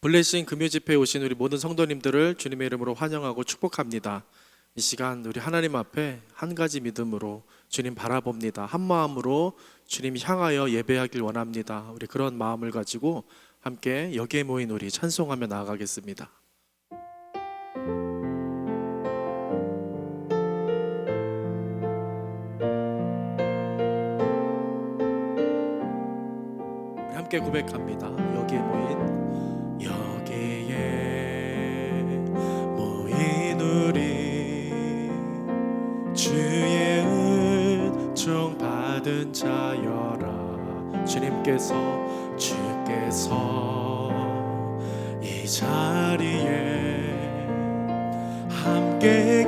블레싱 금요집회에 오신 우리 모든 성도님들을 주님의 이름으로 환영하고 축복합니다. 이 시간 우리 하나님 앞에 한 가지 믿음으로 주님 바라봅니다. 한 마음으로 주님 향하여 예배하길 원합니다. 우리 그런 마음을 가지고 함께 여기에 모인 우리 찬송하며 나아가겠습니다. 우리 함께 고백합니다. 여기에 모인 우리 주의 은총 받은 자여라. 주께서 이 자리에 함께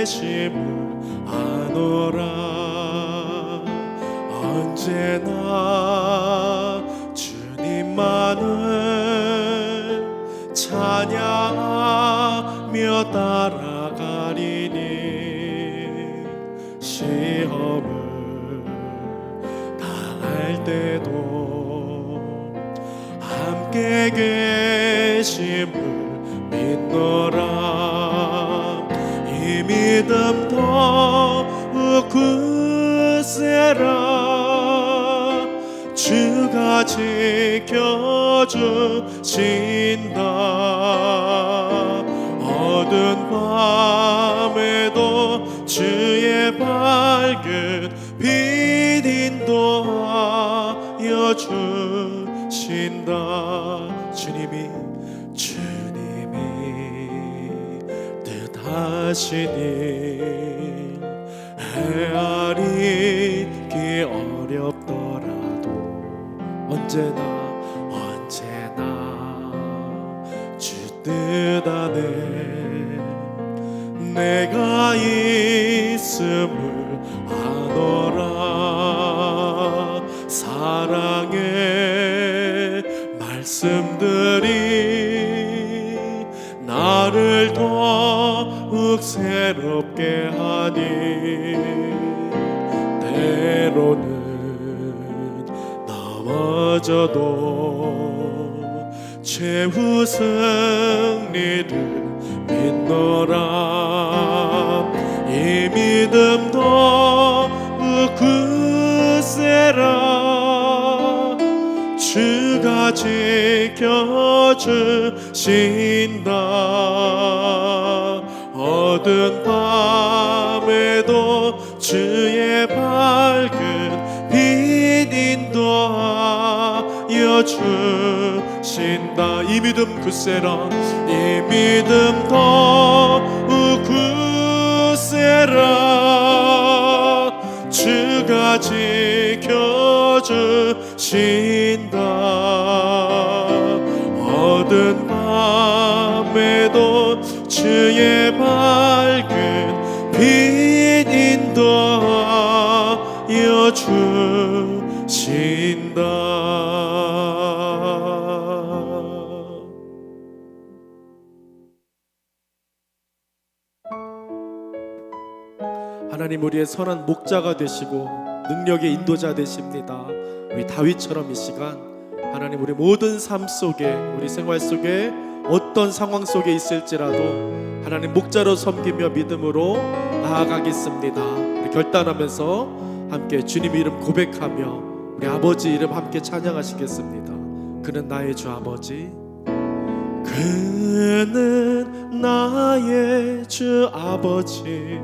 계심을 아노라. 언제나 주님만을 찬양하며 따라가리니 시험을 당할 때도 함께 계심을 믿노라. 이 믿음 더욱 굳세라. 주가 지켜주신다. 어두운 밤에도 주의 밝은 빛 인도하여 주신다. 주님이 뜻하신 일 헤아리기 어렵더라도 언제나 주 뜻 안에 내가 있음을 아노라. 사랑의 말씀들이 나를 더욱 새롭게 하니 때로는 넘어져도 최후 승리를 믿노라. 이 믿음 더욱 굳세라. 주가 지켜주신다. 어두운 밤에도 주의 밝은 빛 인도하여 주신다. 이 믿음 굳세라. 이 믿음 더욱 굳세라. 주가 지켜주신다. 어두운 밤에도 주의 밝은 빛 인도하여 주신다. 하나님 우리의 선한 목자가 되시고 능력의 인도자 되십니다. 우리 다윗처럼 이 시간 하나님 우리 모든 삶 속에 우리 생활 속에 어떤 상황 속에 있을지라도 하나님 목자로 섬기며 믿음으로 나아가겠습니다. 우리 결단하면서 함께 주님 이름 고백하며 우리 아버지 이름 함께 찬양하시겠습니다. 그는 나의 주 아버지, 그는 나의 주 아버지,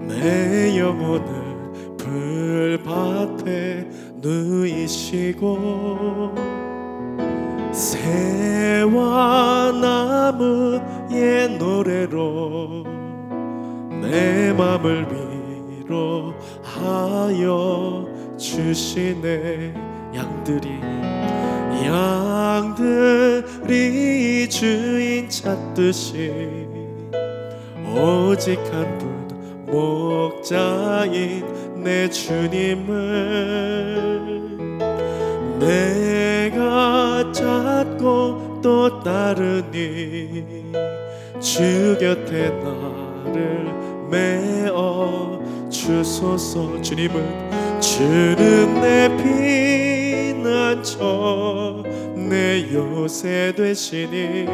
내 영혼을 불밭에 누이시고 새와 나무의 노래로 내 맘을 위로하여 주시네. 양들이 주인 찾듯이 오직 한 분 목자인 내 주님을 내가 찾고 또 따르니 주 곁에 나를 메어 주소서. 주는 내 피난처, 내 내 요새 되시니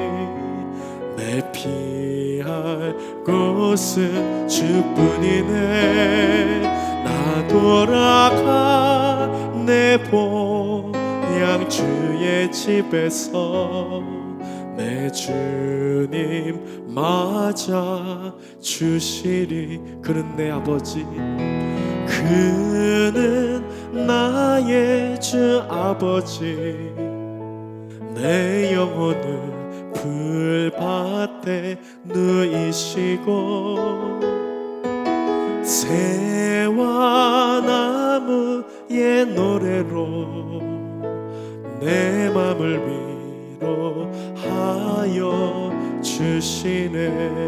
내 피할 곳은 주뿐이네. 나 돌아가 내 본향 주의 집에서 내 주님 맞아 주시리. 그는 내 아버지, 그는 나의 주 아버지. 내 영혼을 불밭에 누이시고 새와 나무의 노래로 내 맘을 위로하여 주시네.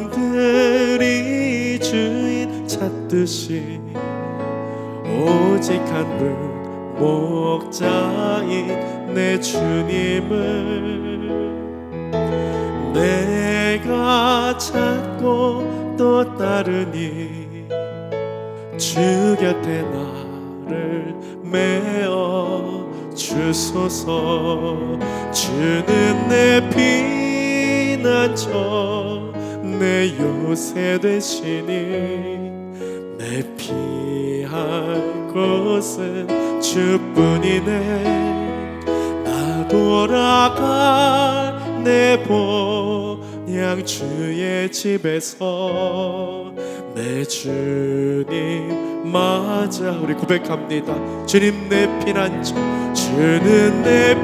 양들이 주인 찾듯이 오직 한 분 목자인 내 주님을 내가 찾고 또 따르니 주 곁에 나를 메어 주소서. 주는 내 피난처 내 요새 되시니 내 피할 곳은 주뿐이네. 나 돌아가 내 본향 주의 집에서 내 주님 맞아. 우리 고백합니다. 주님 내 피난처, 주는 내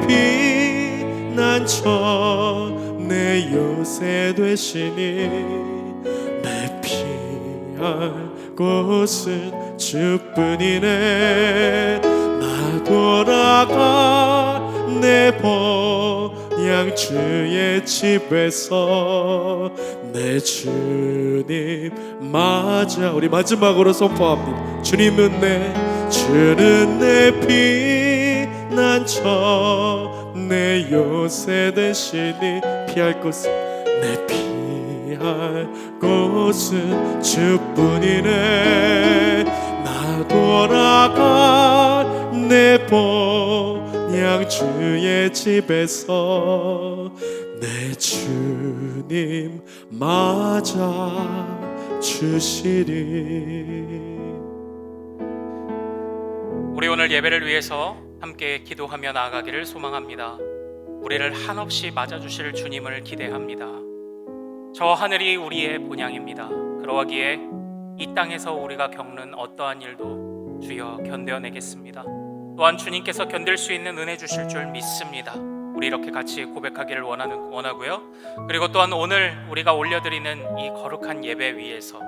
피난처 내 요새 되시니 내 피할 곳은 주뿐이네. 나 돌아가 내 본향 주의 집에서 내 주님 맞아. 우리 마지막으로 선포합니다. 주는 내 피난처 내 요새 되시니 피할 곳은 내 피할 곳은 주뿐이네. 나 돌아가 내 본향 주의 집에서 내 주님 맞아 주시리. 우리 오늘 예배를 위해서 함께 기도하며 나아가기를 소망합니다. 우리를 한없이 맞아주실 주님을 기대합니다. 저 하늘이 우리의 본향입니다. 그러하기에 이 땅에서 우리가 겪는 어떠한 일도 주여 견뎌내겠습니다. 또한 주님께서 견딜 수 있는 은혜 주실 줄 믿습니다. 우리 이렇게 같이 고백하기를 원하고요. 그리고 또한 오늘 우리가 올려드리는 이 거룩한 예배 위에서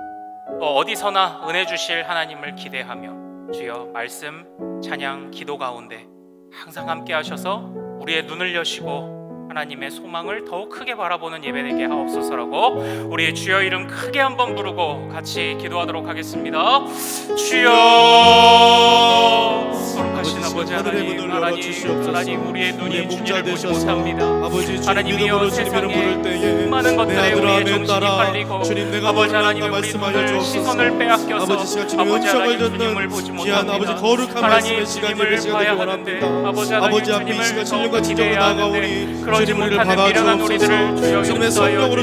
또 어디서나 은혜 주실 하나님을 기대하며 주여 말씀, 찬양, 기도 가운데 항상 함께 하셔서 우리의 눈을 여시고 하나님의 소망을 더욱 크게 바라보는 예배 되게 하옵소서라고 우리의 주여 이름 크게 한번 부르고 같이 기도하도록 하겠습니다. 주여, 거룩하신 아버지 하나님, 하나님 우리의 눈이 주님을 보지 못합니다. 하나님이여 세상에 많은 것들에 우리의 정신이 팔리고 아버지 하나님 우리 눈을 시선을 빼앗겨서 아버지 하나님 주님을 보지 못합니다. 하나님 주님을 봐야 하는데 아버지 하나님 주님을 더욱 기대해야 하는데 그러지 못하는 미련한 우리들을 주여 용서하여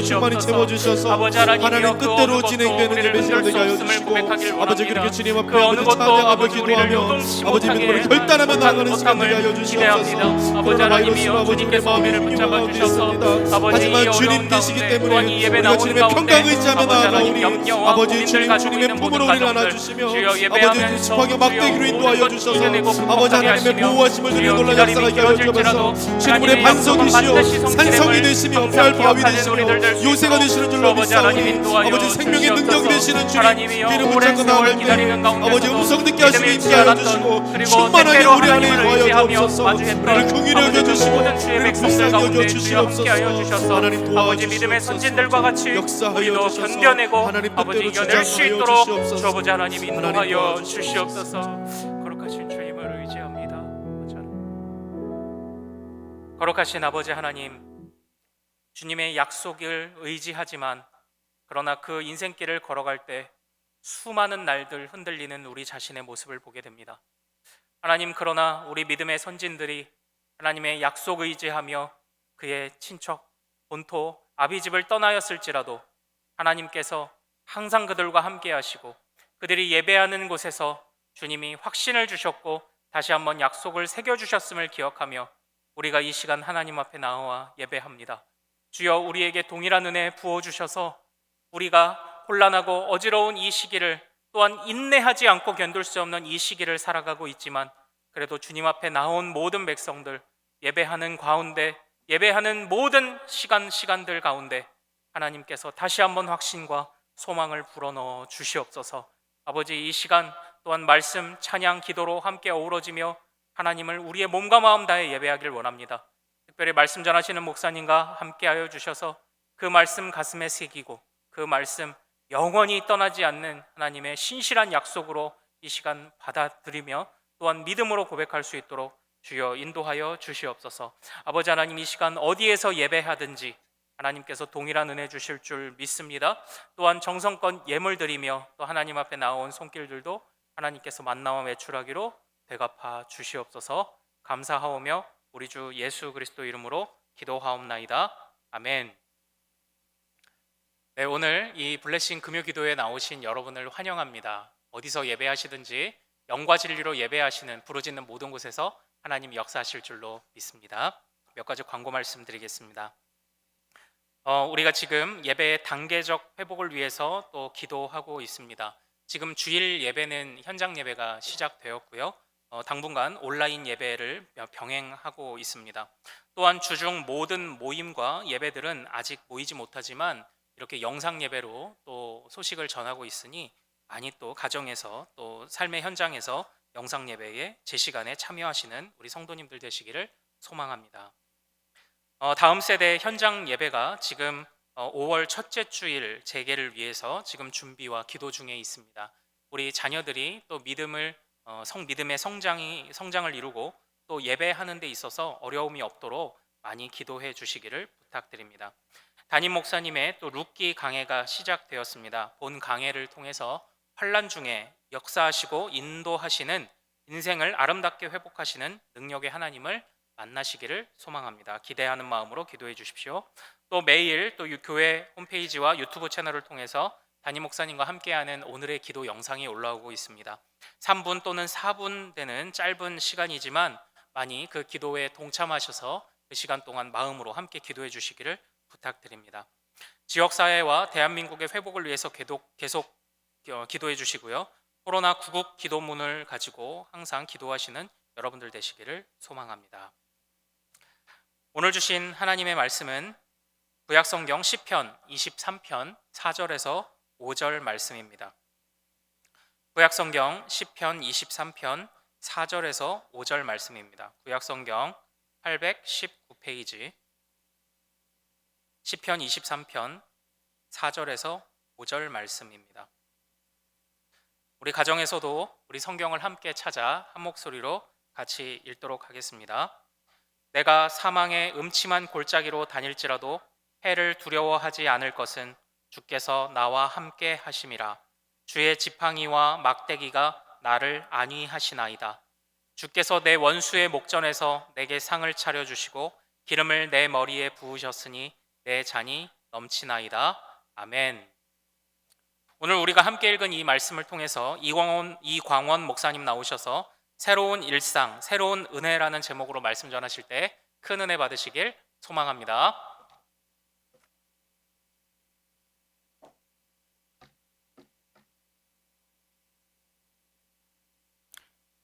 주시옵소서. 아버지 하나님 뜻대로 진행되는 예배 시간 되게 하여 주시고 아버지 그렇게 주님 앞에 아버지 찬양하며 기도하며 아버지 믿음으로 결단하며 나아가는 시간 되게 하여 주시옵소서. 아버지 하나님이여 주님께서 우리를 붙잡아 주셔서 아버지 이 어려운 가운데 또한 이 예배 나오는 가운데 아버지 하나님 염려와 고민들 가지고 있는 모든 가정들 주여 예배하면서 막대기로 인도하여 주셔서 아버지 하나님의 보호하심을 주여 누리는 놀라 기다림이 역사가 하여 주옵소서. 주님의 반석이시여 산성이 되시며 피할 바위 되시며 요새가 되시는 줄로 믿사오니 아버지 생명의 능력이 되시는 주님 귀를 붙잡고 나아갈 때 아버지 음성 듣게 하시니 있게 하여 주시고 충만하게 우리 안에 거하여 주옵소서. 우리를 긍휼히 여겨주시고 우리를 불쌍히 여겨주시옵소서. 하나님 아버지 믿음의 선진들과 같이 우리도 견뎌내고 아버지 이겨낼 수 있도록 주 아버지 하나님 인도하여 주시옵소서. 거룩하신 주님을 의지합니다. 거룩하신 아버지 하나님, 주님의 약속을 의지하지만 그러나 그 인생길을 걸어갈 때 수많은 날들 흔들리는 우리 자신의 모습을 보게 됩니다. 하나님, 그러나 우리 믿음의 선진들이 하나님의 약속 의지하며 그의 친척, 본토, 아비집을 떠나였을지라도 하나님께서 항상 그들과 함께 하시고 그들이 예배하는 곳에서 주님이 확신을 주셨고 다시 한번 약속을 새겨주셨음을 기억하며 우리가 이 시간 하나님 앞에 나와 예배합니다. 주여, 우리에게 동일한 은혜 부어주셔서 우리가 혼란하고 어지러운 이 시기를, 또한 인내하지 않고 견딜 수 없는 이 시기를 살아가고 있지만 그래도 주님 앞에 나온 모든 백성들, 예배하는 가운데, 예배하는 모든 시간들 가운데 하나님께서 다시 한번 확신과 소망을 불어넣어 주시옵소서. 아버지, 이 시간 또한 말씀, 찬양, 기도로 함께 어우러지며 하나님을 우리의 몸과 마음 다해 예배하길 원합니다. 특별히 말씀 전하시는 목사님과 함께하여 주셔서 그 말씀 가슴에 새기고 그 말씀 영원히 떠나지 않는 하나님의 신실한 약속으로 이 시간 받아들이며 또한 믿음으로 고백할 수 있도록 주여 인도하여 주시옵소서. 아버지 하나님, 이 시간 어디에서 예배하든지 하나님께서 동일한 은혜 주실 줄 믿습니다. 또한 정성껏 예물 드리며 또 하나님 앞에 나온 손길들도 하나님께서 만나와 매출하기로 대갚아 주시옵소서. 감사하오며 우리 주 예수 그리스도 이름으로 기도하옵나이다. 아멘. 네, 오늘 이 블레싱 금요 기도에 나오신 여러분을 환영합니다. 어디서 예배하시든지 영과 진리로 예배하시는 부르짖는 모든 곳에서 하나님이 역사하실 줄로 믿습니다. 몇 가지 광고 말씀드리겠습니다. 우리가 지금 예배의 단계적 회복을 위해서 또 기도하고 있습니다. 지금 주일 예배는 현장 예배가 시작되었고요. 당분간 온라인 예배를 병행하고 있습니다. 또한 주중 모든 모임과 예배들은 아직 모이지 못하지만 이렇게 영상 예배로 또 소식을 전하고 있으니 많이 또 가정에서 또 삶의 현장에서 영상 예배에 제 시간에 참여하시는 우리 성도님들 되시기를 소망합니다. 다음 세대 현장 예배가 지금 5월 첫째 주일 재개를 위해서 지금 준비와 기도 중에 있습니다. 우리 자녀들이 또 믿음의 성장을 이루고 또 예배하는 데 있어서 어려움이 없도록 많이 기도해 주시기를 부탁드립니다. 담임 목사님의 또 룻기 강해가 시작되었습니다. 본 강해를 통해서 환난 중에 역사하시고 인도하시는, 인생을 아름답게 회복하시는 능력의 하나님을 만나시기를 소망합니다. 기대하는 마음으로 기도해 주십시오. 또 매일 또 교회 홈페이지와 유튜브 채널을 통해서 담임 목사님과 함께하는 오늘의 기도 영상이 올라오고 있습니다. 3분 또는 4분 되는 짧은 시간이지만 많이 그 기도에 동참하셔서 그 시간 동안 마음으로 함께 기도해 주시기를 부탁드립니다. 지역사회와 대한민국의 회복을 위해서 계속 기도해 주시고요. 코로나 구국 기도문을 가지고 항상 기도하시는 여러분들 되시기를 소망합니다. 오늘 주신 하나님의 말씀은 구약성경 시편 23편 4절에서 5절 말씀입니다. 구약성경 시편 23편 4절에서 5절 말씀입니다. 구약성경 819페이지 시편 23편 4절에서 5절 말씀입니다. 우리 가정에서도 우리 성경을 함께 찾아 한 목소리로 같이 읽도록 하겠습니다. 내가 사망의 음침한 골짜기로 다닐지라도 해를 두려워하지 않을 것은 주께서 나와 함께 하심이라. 주의 지팡이와 막대기가 나를 안위하시나이다. 주께서 내 원수의 목전에서 내게 상을 차려주시고 기름을 내 머리에 부으셨으니 내 잔이 넘치나이다. 아멘. 오늘 우리가 함께 읽은 이 말씀을 통해서 이광원 목사님 나오셔서 새로운 일상, 새로운 은혜라는 제목으로 말씀 전하실 때 큰 은혜 받으시길 소망합니다.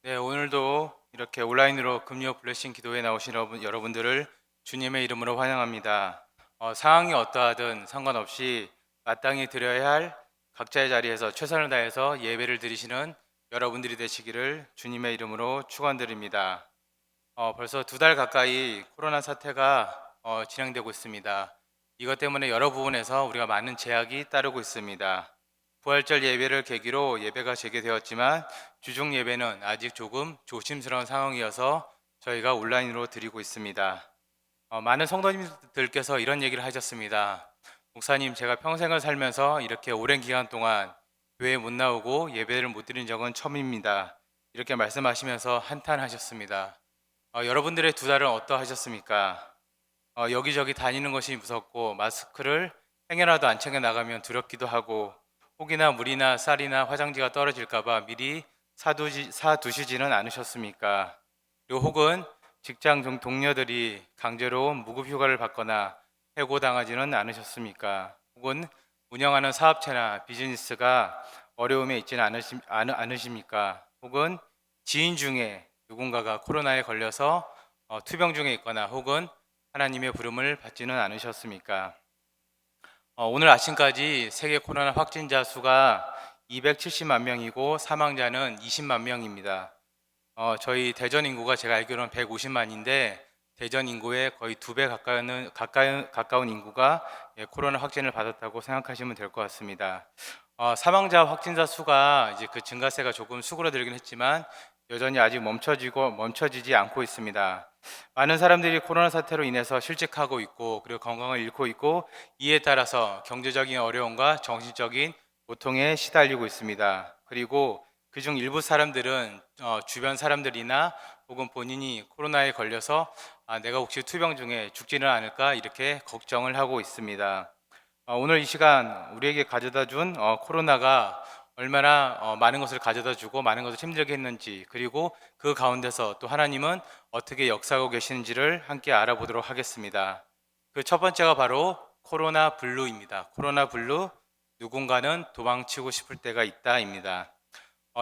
네, 오늘도 이렇게 온라인으로 금요 블레싱 기도에 나오신 여러분들을 주님의 이름으로 환영합니다. 상황이 어떠하든 상관없이 마땅히 드려야 할 각자의 자리에서 최선을 다해서 예배를 드리시는 여러분들이 되시기를 주님의 이름으로 축원드립니다. 벌써 2달 가까이 코로나 사태가 진행되고 있습니다. 이것 때문에 여러 부분에서 우리가 많은 제약이 따르고 있습니다. 부활절 예배를 계기로 예배가 재개되었지만 주중 예배는 아직 조금 조심스러운 상황이어서 저희가 온라인으로 드리고 있습니다. 많은 성도님들께서 이런 얘기를 하셨습니다. 목사님, 제가 평생을 살면서 이렇게 오랜 기간 동안 교회에 못 나오고 예배를 못 드린 적은 처음입니다. 이렇게 말씀하시면서 한탄하셨습니다. 여러분들의 두 달은 어떠하셨습니까? 여기저기 다니는 것이 무섭고 마스크를 행여라도 안 챙겨 나가면 두렵기도 하고 혹이나 물이나 쌀이나 화장지가 떨어질까봐 미리 사두시지는 않으셨습니까? 그리고 혹은 직장 동료들이 강제로 무급휴가를 받거나 해고당하지는 않으셨습니까? 혹은 운영하는 사업체나 비즈니스가 어려움에 있지는 않으십니까? 혹은 지인 중에 누군가가 코로나에 걸려서 투병 중에 있거나 혹은 하나님의 부름을 받지는 않으셨습니까? 오늘 아침까지 세계 코로나 확진자 수가 270만 명이고 사망자는 20만 명입니다. 저희 대전 인구가 제가 알기로는 150만인데 대전 인구의 거의 2배 가까운 인구가 코로나 확진을 받았다고 생각하시면 될 것 같습니다. 사망자 확진자 수가 이제 그 증가세가 조금 수그러들긴 했지만 여전히 아직 멈춰지지 않고 있습니다. 많은 사람들이 코로나 사태로 인해서 실직하고 있고 그리고 건강을 잃고 있고 이에 따라서 경제적인 어려움과 정신적인 고통에 시달리고 있습니다. 그리고 그중 일부 사람들은 주변 사람들이나 혹은 본인이 코로나에 걸려서 내가 혹시 투병 중에 죽지는 않을까 이렇게 걱정을 하고 있습니다. 오늘 이 시간 우리에게 가져다 준 코로나가 얼마나 많은 것을 가져다 주고 많은 것을 힘들게 했는지 그리고 그 가운데서 또 하나님은 어떻게 역사하고 계시는지를 함께 알아보도록 하겠습니다. 그 첫 번째가 바로 코로나 블루입니다. 코로나 블루, 누군가는 도망치고 싶을 때가 있다입니다.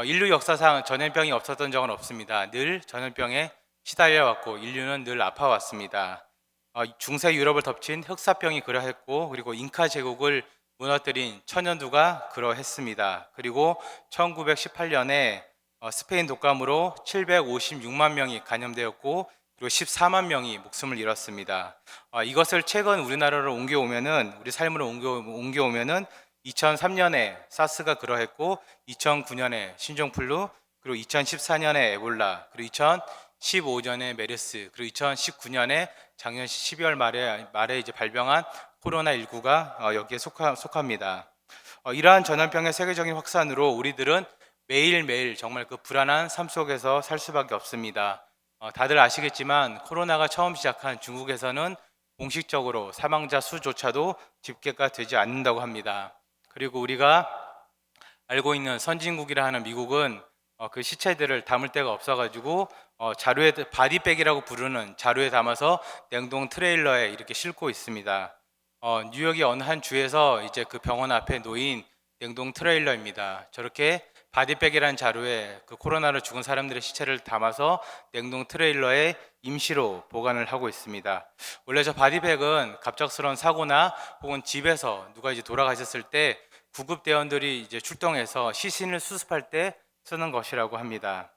인류 역사상 전염병이 없었던 적은 없습니다. 늘 전염병에 시달려왔고 인류는 늘 아파왔습니다. 중세 유럽을 덮친 흑사병이 그러했고 그리고 잉카 제국을 무너뜨린 천연두가 그러했습니다. 그리고 1918년에 스페인 독감으로 756만 명이 감염되었고 그리고 14만 명이 목숨을 잃었습니다. 이것을 최근 우리나라로 우리 삶으로 옮겨오면은 2003년에 사스가 그러했고 2009년에 신종플루 그리고 2014년에 에볼라 그리고 2015년에 메르스 그리고 2019년에 작년 12월 말에 이제 발병한 코로나19가 여기에 속합니다. 이러한 전염병의 세계적인 확산으로 우리들은 매일매일 정말 그 불안한 삶 속에서 살 수밖에 없습니다. 다들 아시겠지만 코로나가 처음 시작한 중국에서는 공식적으로 사망자 수조차도 집계가 되지 않는다고 합니다. 그리고 우리가 알고 있는 선진국이라 하는 미국은 그 시체들을 담을 데가 없어가지고 자루에 바디백이라고 부르는 자루에 담아서 냉동 트레일러에 이렇게 싣고 있습니다. 뉴욕의 어느 한 주에서 이제 그 병원 앞에 놓인 냉동 트레일러입니다. 저렇게 바디백이라는 자루에 그 코로나로 죽은 사람들의 시체를 담아서 냉동 트레일러에 임시로 보관을 하고 있습니다. 원래 저 바디백은 갑작스러운 사고나 혹은 집에서 누가 이제 돌아가셨을 때 구급대원들이 이제 출동해서 시신을 수습할 때 쓰는 것이라고 합니다.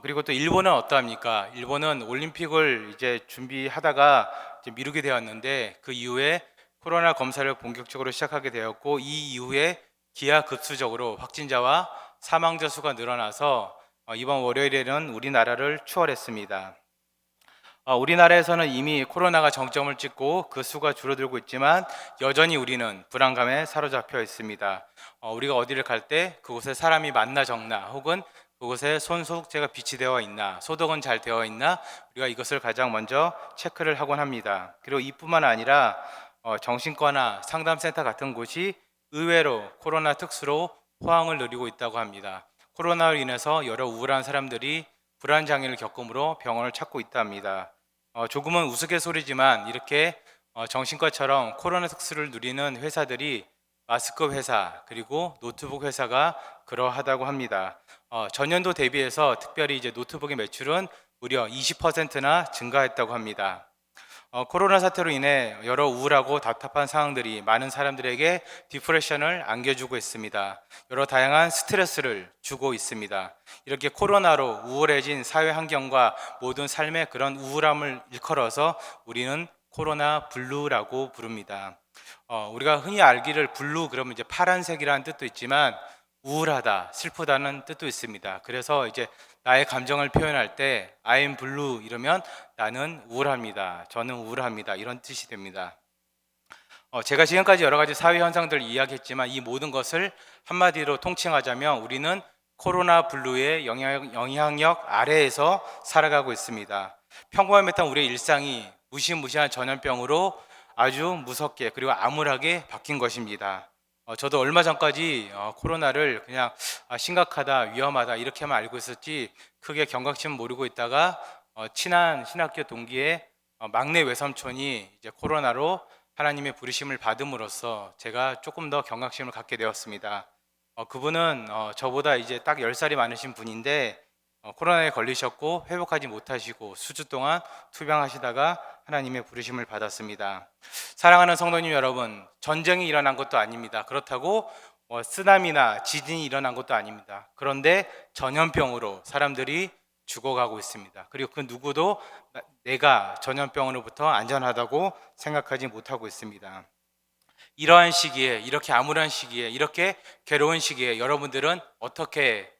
그리고 또 일본은 어떠합니까? 일본은 올림픽을 이제 준비하다가 이제 미루게 되었는데 그 이후에 코로나 검사를 본격적으로 시작하게 되었고 이 이후에 기하급수적으로 확진자와 사망자 수가 늘어나서 이번 월요일에는 우리나라를 추월했습니다. 우리나라에서는 이미 코로나가 정점을 찍고 그 수가 줄어들고 있지만 여전히 우리는 불안감에 사로잡혀 있습니다. 우리가 어디를 갈 때 그곳에 사람이 많나 적나 혹은 그곳에 손 소독제가 비치되어 있나 소독은 잘 되어 있나 우리가 이것을 가장 먼저 체크를 하곤 합니다. 그리고 이뿐만 아니라 정신과나 상담센터 같은 곳이 의외로 코로나 특수로 호황을 누리고 있다고 합니다. 코로나로 인해서 여러 우울한 사람들이 불안 장애를 겪음으로 병원을 찾고 있답니다. 조금은 우스갯소리지만 이렇게 정신과처럼 코로나 특수를 누리는 회사들이 마스크 회사 그리고 노트북 회사가 그러하다고 합니다. 전년도 대비해서 특별히 이제 노트북의 매출은 무려 20%나 증가했다고 합니다. 코로나 사태로 인해 여러 우울하고 답답한 상황들이 많은 사람들에게 디프레션을 안겨주고 있습니다. 여러 다양한 스트레스를 주고 있습니다. 이렇게 코로나로 우울해진 사회 환경과 모든 삶의 그런 우울함을 일컬어서 우리는 코로나 블루라고 부릅니다. 우리가 흔히 알기를 블루 그러면 이제 파란색이라는 뜻도 있지만 우울하다, 슬프다는 뜻도 있습니다. 그래서 이제 나의 감정을 표현할 때 I'm blue 이러면 나는 우울합니다. 저는 우울합니다. 이런 뜻이 됩니다. 제가 지금까지 여러 가지 사회 현상들을 이야기했지만 이 모든 것을 한마디로 통칭하자면 우리는 코로나 블루의 영향력 아래에서 살아가고 있습니다. 평범했던 우리의 일상이 무시무시한 전염병으로 아주 무섭게 그리고 암울하게 바뀐 것입니다. 저도 얼마 전까지 코로나를 그냥 심각하다, 위험하다 이렇게만 알고 있었지 크게 경각심은 모르고 있다가 친한 신학교 동기의 막내 외삼촌이 이제 코로나로 하나님의 부르심을 받음으로써 제가 조금 더 경각심을 갖게 되었습니다. 그분은 저보다 이제 딱 10살이 많으신 분인데 코로나에 걸리셨고 회복하지 못하시고 수주 동안 투병하시다가 하나님의 부르심을 받았습니다. 사랑하는 성도님 여러분, 전쟁이 일어난 것도 아닙니다. 그렇다고 쓰나미나 지진이 일어난 것도 아닙니다. 그런데 전염병으로 사람들이 죽어가고 있습니다. 그리고 그 누구도 내가 전염병으로부터 안전하다고 생각하지 못하고 있습니다. 이러한 시기에, 이렇게 암울한 시기에, 이렇게 괴로운 시기에 여러분들은 어떻게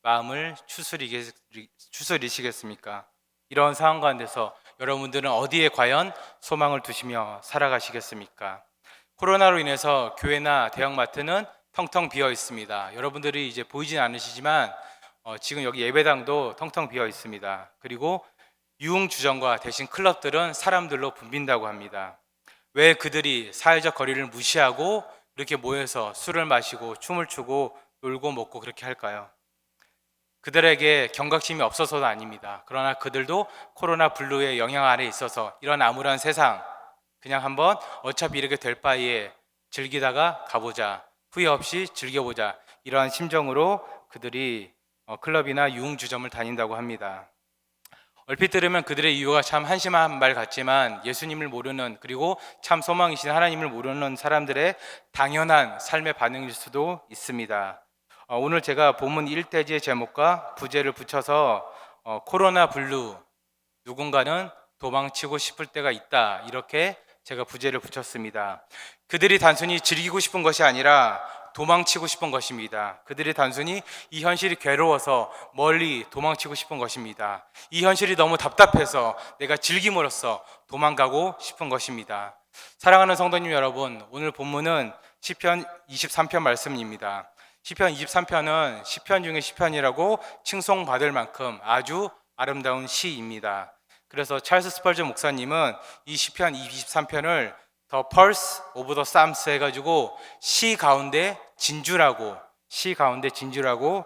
마음을 추스리시겠습니까? 이런 상황 가운데서 여러분들은 어디에 과연 소망을 두시며 살아가시겠습니까? 코로나로 인해서 교회나 대형마트는 텅텅 비어 있습니다. 여러분들이 이제 보이진 않으시지만 지금 여기 예배당도 텅텅 비어 있습니다. 그리고 유흥주점과 대신 클럽들은 사람들로 붐빈다고 합니다. 왜 그들이 사회적 거리를 무시하고 이렇게 모여서 술을 마시고 춤을 추고 놀고 먹고 그렇게 할까요? 그들에게 경각심이 없어서도 아닙니다. 그러나 그들도 코로나 블루의 영향 아래 있어서 이런 암울한 세상 그냥 한번 어차피 이렇게 될 바에 즐기다가 가보자, 후회 없이 즐겨보자, 이러한 심정으로 그들이 클럽이나 유흥주점을 다닌다고 합니다. 얼핏 들으면 그들의 이유가 참 한심한 말 같지만 예수님을 모르는, 그리고 참 소망이신 하나님을 모르는 사람들의 당연한 삶의 반응일 수도 있습니다. 오늘 제가 본문 1대지의 제목과 부제를 붙여서 코로나 블루, 누군가는 도망치고 싶을 때가 있다, 이렇게 제가 부제를 붙였습니다. 그들이 단순히 즐기고 싶은 것이 아니라 도망치고 싶은 것입니다. 그들이 단순히 이 현실이 괴로워서 멀리 도망치고 싶은 것입니다. 이 현실이 너무 답답해서 내가 즐김으로써 도망가고 싶은 것입니다. 사랑하는 성도님 여러분, 오늘 본문은 시편 23편 말씀입니다. 시편 23편은 시편 중에 시편이라고 칭송받을 만큼 아주 아름다운 시입니다. 그래서 찰스 스펄전 목사님은 이 시편 23편을 The Pulse of the Psalms 해가지고 시 가운데 진주라고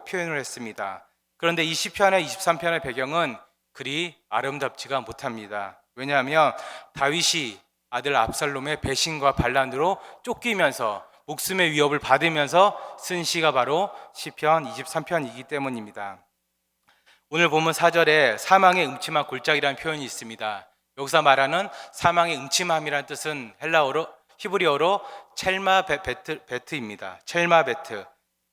표현을 했습니다. 그런데 이 시편의 23편의 배경은 그리 아름답지가 못합니다. 왜냐하면 다윗이 아들 압살롬의 배신과 반란으로 쫓기면서 목숨의 위협을 받으면서 쓴 시가 바로 시편 23편이기 때문입니다. 오늘 보면 4절에 사망의 음침한 골짜기라는 표현이 있습니다. 여기서 말하는 사망의 음침함이라는 뜻은 히브리어로 첼마베트입니다.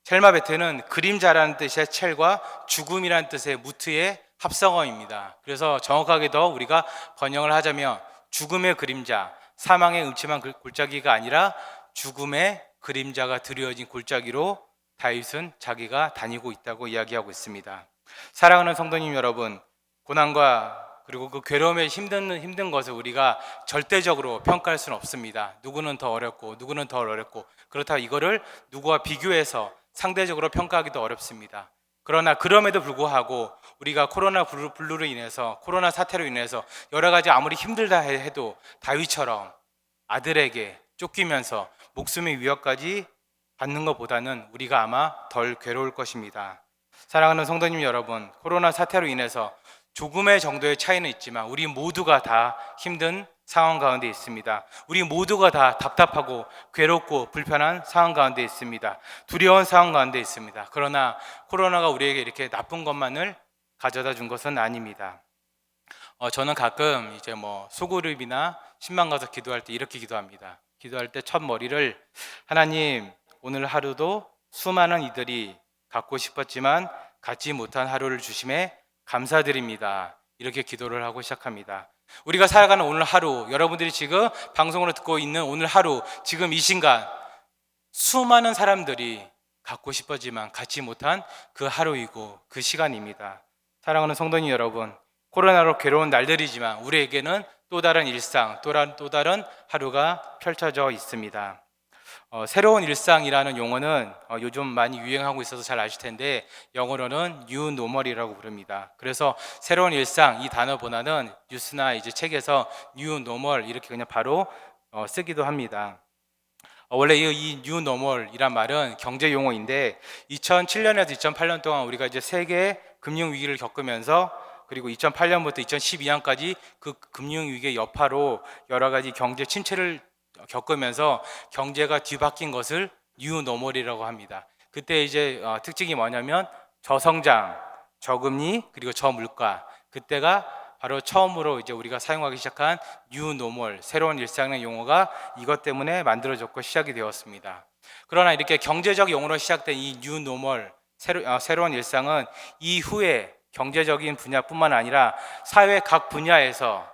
첼마베트는 그림자라는 뜻의 첼과 죽음이라는 뜻의 무트의 합성어입니다. 그래서 정확하게 더 우리가 번역을 하자면 죽음의 그림자, 사망의 음침한 골짜기가 아니라 죽음의 그림자가 드리워진 골짜기로 다윗은 자기가 다니고 있다고 이야기하고 있습니다. 사랑하는 성도님 여러분, 고난과 그리고 그 괴로움에 힘든 것을 우리가 절대적으로 평가할 수는 없습니다. 누구는 더 어렵고 누구는 더 어렵고, 그렇다고 이거를 누구와 비교해서 상대적으로 평가하기도 어렵습니다. 그러나 그럼에도 불구하고 우리가 코로나 블루로 인해서, 코로나 사태로 인해서 여러 가지 아무리 힘들다 해도 다윗처럼 아들에게 쫓기면서 목숨의 위협까지 받는 것보다는 우리가 아마 덜 괴로울 것입니다. 사랑하는 성도님 여러분, 코로나 사태로 인해서 조금의 정도의 차이는 있지만 우리 모두가 다 힘든 상황 가운데 있습니다. 우리 모두가 다 답답하고 괴롭고 불편한 상황 가운데 있습니다. 두려운 상황 가운데 있습니다. 그러나 코로나가 우리에게 이렇게 나쁜 것만을 가져다 준 것은 아닙니다. 저는 가끔 이제 소그룹이나 신방 가서 기도할 때 이렇게 기도합니다. 기도할 때 첫 머리를, 하나님, 오늘 하루도 수많은 이들이 갖고 싶었지만 갖지 못한 하루를 주심에 감사드립니다. 이렇게 기도를 하고 시작합니다. 우리가 살아가는 오늘 하루, 여러분들이 지금 방송으로 듣고 있는 오늘 하루, 지금 이 순간 수많은 사람들이 갖고 싶었지만 갖지 못한 그 하루이고 그 시간입니다. 사랑하는 성도님 여러분, 코로나로 괴로운 날들이지만 우리에게는 또 다른 일상, 또 다른 하루가 펼쳐져 있습니다. 새로운 일상이라는 용어는 요즘 많이 유행하고 있어서 잘 아실 텐데 영어로는 new normal이라고 부릅니다. 그래서 새로운 일상 이 단어보다는 뉴스나 이제 책에서 new normal 이렇게 그냥 바로 쓰기도 합니다. 원래 이 new normal이란 말은 경제 용어인데 2007년에서 2008년 동안 우리가 이제 세계 금융 위기를 겪으면서 그리고 2008년부터 2012년까지 그 금융 위기의 여파로 여러 가지 경제 침체를 겪으면서 경제가 뒤바뀐 것을 뉴 노멀이라고 합니다. 그때 이제 특징이 뭐냐면 저성장, 저금리 그리고 저물가, 그때가 바로 처음으로 이제 우리가 사용하기 시작한 뉴 노멀, 새로운 일상의 용어가 이것 때문에 만들어졌고 시작이 되었습니다. 그러나 이렇게 경제적 용어로 시작된 이 뉴 노멀, 새로운 일상은 이후에 경제적인 분야뿐만 아니라 사회 각 분야에서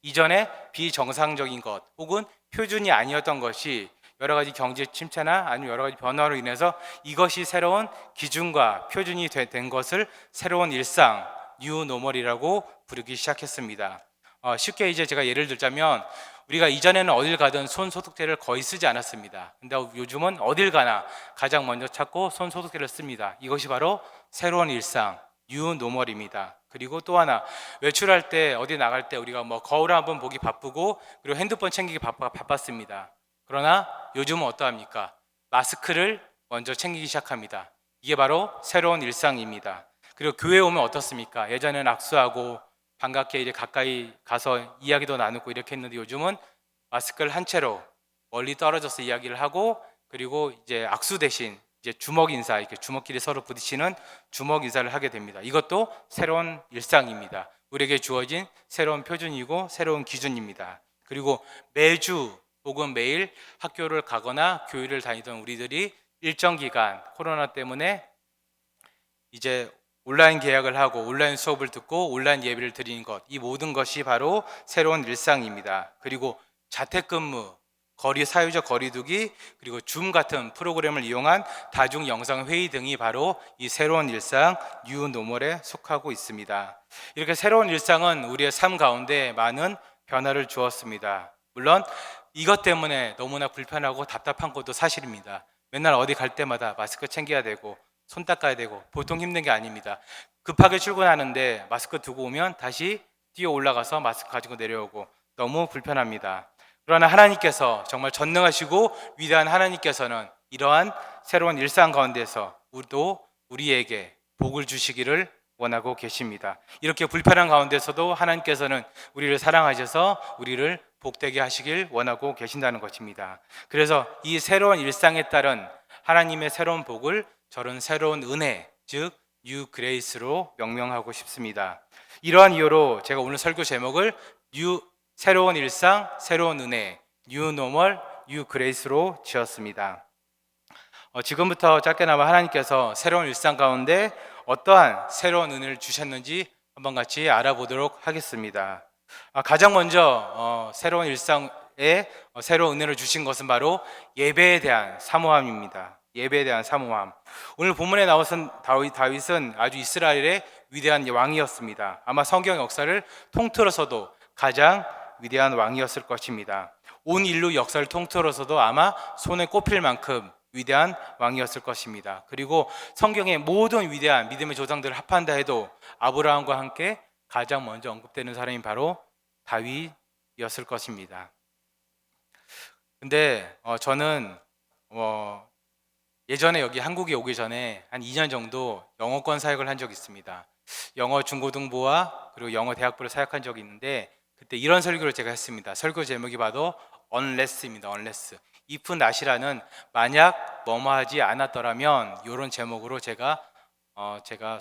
이전에 비정상적인 것 혹은 표준이 아니었던 것이 여러 가지 경제 침체나 아니면 여러 가지 변화로 인해서 이것이 새로운 기준과 표준이 된 것을 새로운 일상, 뉴 노멀이라고 부르기 시작했습니다. 쉽게 이제 제가 예를 들자면 우리가 이전에는 어딜 가든 손 소독제를 거의 쓰지 않았습니다. 근데 요즘은 어딜 가나 가장 먼저 찾고 손 소독제를 씁니다. 이것이 바로 새로운 일상, 뉴 노멀입니다. 그리고 또 하나, 외출할 때 어디 나갈 때 우리가 뭐 거울 한번 보기 바쁘고 그리고 핸드폰 챙기기 바빴습니다. 그러나 요즘은 어떠합니까? 마스크를 먼저 챙기기 시작합니다. 이게 바로 새로운 일상입니다. 그리고 교회 오면 어떻습니까? 예전에는 악수하고 반갑게 이제 가까이 가서 이야기도 나누고 이렇게 했는데 요즘은 마스크를 한 채로 멀리 떨어져서 이야기를 하고 그리고 이제 악수 대신 이제 주먹 인사, 이렇게 주먹끼리 서로 부딪히는 주먹 인사를 하게 됩니다. 이것도 새로운 일상입니다. 우리에게 주어진 새로운 표준이고 새로운 기준입니다. 그리고 매주 혹은 매일 학교를 가거나 교회를 다니던 우리들이 일정 기간 코로나 때문에 이제 온라인 계약을 하고 온라인 수업을 듣고 온라인 예배를 드리는 것, 이 모든 것이 바로 새로운 일상입니다. 그리고 자택근무, 사회적 거리두기, 그리고 줌 같은 프로그램을 이용한 다중 영상 회의 등이 바로 이 새로운 일상, 뉴 노멀에 속하고 있습니다. 이렇게 새로운 일상은 우리의 삶 가운데 많은 변화를 주었습니다. 물론 이것 때문에 너무나 불편하고 답답한 것도 사실입니다. 맨날 어디 갈 때마다 마스크 챙겨야 되고 손 닦아야 되고 보통 힘든 게 아닙니다. 급하게 출근하는데 마스크 두고 오면 다시 뛰어 올라가서 마스크 가지고 내려오고 너무 불편합니다. 그러나 하나님께서 정말 전능하시고 위대한 하나님께서는 이러한 새로운 일상 가운데서 우리에게 복을 주시기를 원하고 계십니다. 이렇게 불편한 가운데서도 하나님께서는 우리를 사랑하셔서 우리를 복되게 하시길 원하고 계신다는 것입니다. 그래서 이 새로운 일상에 따른 하나님의 새로운 복을 저는 새로운 은혜, 즉 뉴 그레이스로 명명하고 싶습니다. 이러한 이유로 제가 오늘 설교 제목을 새로운 일상, 새로운 은혜, 뉴 노멀, 뉴 그레이스로 지었습니다. 지금부터 짧게나마 하나님께서 새로운 일상 가운데 어떠한 새로운 은혜를 주셨는지 한번 같이 알아보도록 하겠습니다. 가장 먼저 새로운 일상에 새로운 은혜를 주신 것은 바로 예배에 대한 사모함입니다. 예배에 대한 사모함. 오늘 본문에 나오신 다윗은 아주 이스라엘의 위대한 왕이었습니다. 아마 성경 역사를 통틀어서도 가장 위대한 왕이었을 것입니다. 온 인류 역사를 통틀어서도 아마 손에 꼽힐 만큼 위대한 왕이었을 것입니다. 그리고 성경의 모든 위대한 믿음의 조상들을 합한다 해도 아브라함과 함께 가장 먼저 언급되는 사람이 바로 다윗이었을 것입니다. 근데 저는 예전에 여기 한국에 오기 전에 한 2년 정도 영어권 사역을 한 적이 있습니다. 영어 중고등부와 그리고 영어 대학부를 사역한 적이 있는데 그때 이런 설교를 제가 했습니다. 설교 제목이 바로 unless입니다. unless. if not이라는 만약 뭐뭐 하지 않았더라면 이런 제목으로 제가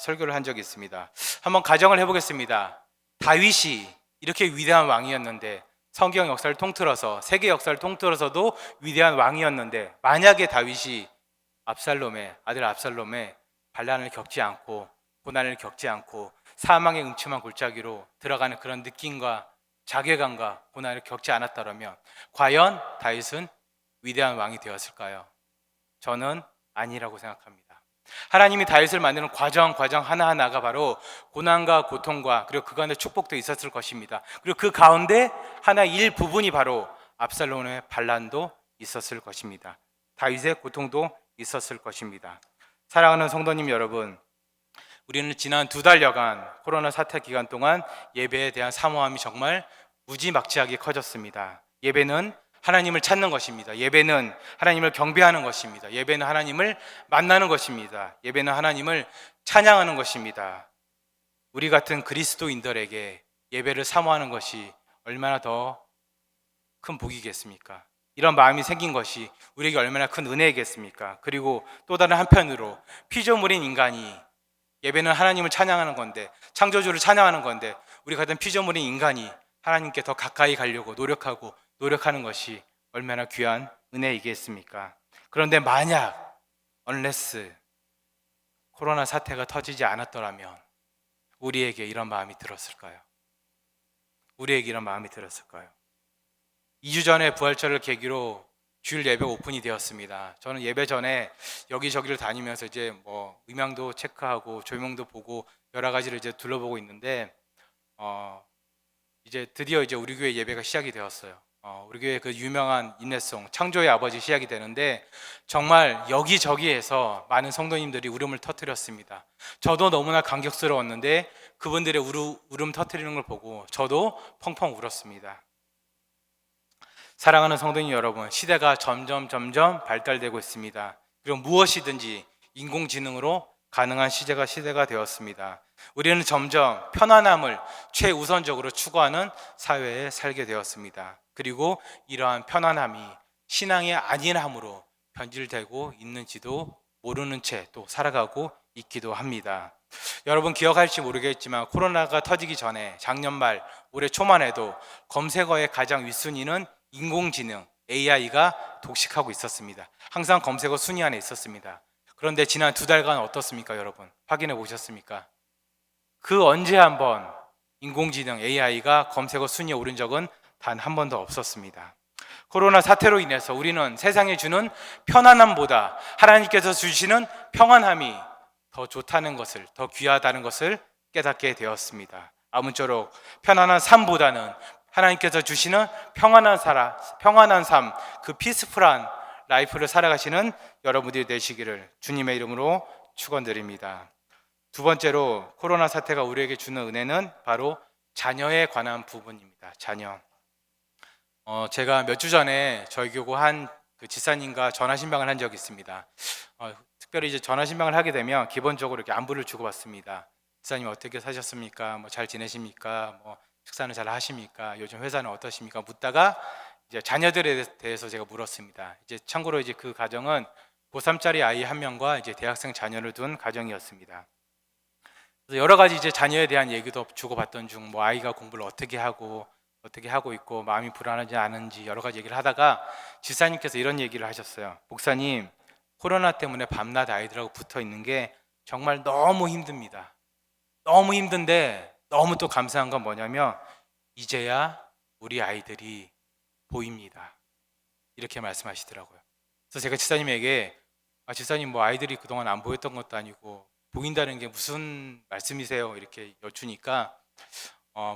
설교를 한 적이 있습니다. 한번 가정을 해보겠습니다. 다윗이 이렇게 위대한 왕이었는데 성경 역사를 통틀어서 세계 역사를 통틀어서도 위대한 왕이었는데 만약에 다윗이 아들 압살롬의 반란을 겪지 않고 고난을 겪지 않고 사망의 음침한 골짜기로 들어가는 그런 느낌과 자괴감과 고난을 겪지 않았더라면 과연 다윗은 위대한 왕이 되었을까요? 저는 아니라고 생각합니다. 하나님이 다윗을 만드는 과정 하나하나가 바로 고난과 고통과 그리고 그 가운데 축복도 있었을 것입니다. 그리고 그 가운데 하나의 일부분이 바로 압살롬의 반란도 있었을 것입니다. 다윗의 고통도 있었을 것입니다. 사랑하는 성도님 여러분, 우리는 지난 2달여간 코로나 사태 기간 동안 예배에 대한 사모함이 정말 무지막지하게 커졌습니다. 예배는 하나님을 찾는 것입니다. 예배는 하나님을 경배하는 것입니다. 예배는 하나님을 만나는 것입니다. 예배는 하나님을 찬양하는 것입니다. 우리 같은 그리스도인들에게 예배를 사모하는 것이 얼마나 더 큰 복이겠습니까? 이런 마음이 생긴 것이 우리에게 얼마나 큰 은혜이겠습니까? 그리고 또 다른 한편으로 피조물인 인간이, 예배는 하나님을 찬양하는 건데, 창조주를 찬양하는 건데, 우리 같은 피조물인 인간이 하나님께 더 가까이 가려고 노력하는 것이 얼마나 귀한 은혜이겠습니까? 그런데 만약 unless 코로나 사태가 터지지 않았더라면 우리에게 이런 마음이 들었을까요? 우리에게 이런 마음이 들었을까요? 2주 전에 부활절을 계기로 주일 예배 오픈이 되었습니다. 저는 예배 전에 여기저기를 다니면서 이제 뭐 음향도 체크하고 조명도 보고 여러 가지를 이제 둘러보고 있는데 이제 드디어 이제 우리 교회 예배가 시작이 되었어요. 우리 교회 그 유명한 인내송 창조의 아버지 시작이 되는데 정말 여기저기에서 많은 성도님들이 울음을 터뜨렸습니다. 저도 너무나 감격스러웠는데 그분들의 울음 터뜨리는 걸 보고 저도 펑펑 울었습니다. 사랑하는 성도님 여러분, 시대가 점점 발달되고 있습니다. 그리고 무엇이든지 인공지능으로 가능한 시대가 되었습니다. 우리는 점점 편안함을 최우선적으로 추구하는 사회에 살게 되었습니다. 그리고 이러한 편안함이 신앙의 안일함으로 변질되고 있는지도 모르는 채 또 살아가고 있기도 합니다. 여러분 기억할지 모르겠지만 코로나가 터지기 전에 작년 말 올해 초만 해도 검색어의 가장 윗순위는 인공지능, AI가 독식하고 있었습니다. 항상 검색어 순위 안에 있었습니다. 그런데 지난 2달간 어떻습니까, 여러분? 확인해 보셨습니까? 그 언제 한번 인공지능, AI가 검색어 순위에 오른 적은 단 한 번도 없었습니다. 코로나 사태로 인해서 우리는 세상에 주는 편안함보다 하나님께서 주시는 평안함이 더 좋다는 것을, 더 귀하다는 것을 깨닫게 되었습니다. 아무쪼록 편안한 삶보다는 하나님께서 주시는 평안한 삶, 그 피스풀한 라이프를 살아가시는 여러분들이 되시기를 주님의 이름으로 축원드립니다. 두 번째로 코로나 사태가 우리에게 주는 은혜는 바로 자녀에 관한 부분입니다. 자녀. 제가 몇 주 전에 저희 교구 한 그 지사님과 전화 신방을 한 적이 있습니다. 특별히 이제 전화 신방을 하게 되면 기본적으로 이렇게 안부를 주고받습니다. 지사님 어떻게 사셨습니까? 뭐 잘 지내십니까? 뭐 식사는 잘 하십니까? 요즘 회사는 어떠십니까? 묻다가 이제 자녀들에 대해서 제가 물었습니다. 이제 참고로 이제 그 가정은 고3짜리 아이 한 명과 이제 대학생 자녀를 둔 가정이었습니다. 그래서 여러 가지 이제 자녀에 대한 얘기도 주고받던 중 뭐 아이가 공부를 어떻게 하고 있고 마음이 불안하지 않은지 여러 가지 얘기를 하다가 지사님께서 이런 얘기를 하셨어요. 목사님, 코로나 때문에 밤낮 아이들하고 붙어 있는 게 정말 너무 힘듭니다. 너무 힘든데 너무 또 감사한 건 뭐냐면 이제야 우리 아이들이 보입니다. 이렇게 말씀하시더라고요. 그래서 제가 지사님에게 지사님 뭐 아이들이 그동안 안 보였던 것도 아니고 보인다는 게 무슨 말씀이세요? 이렇게 여쭈니까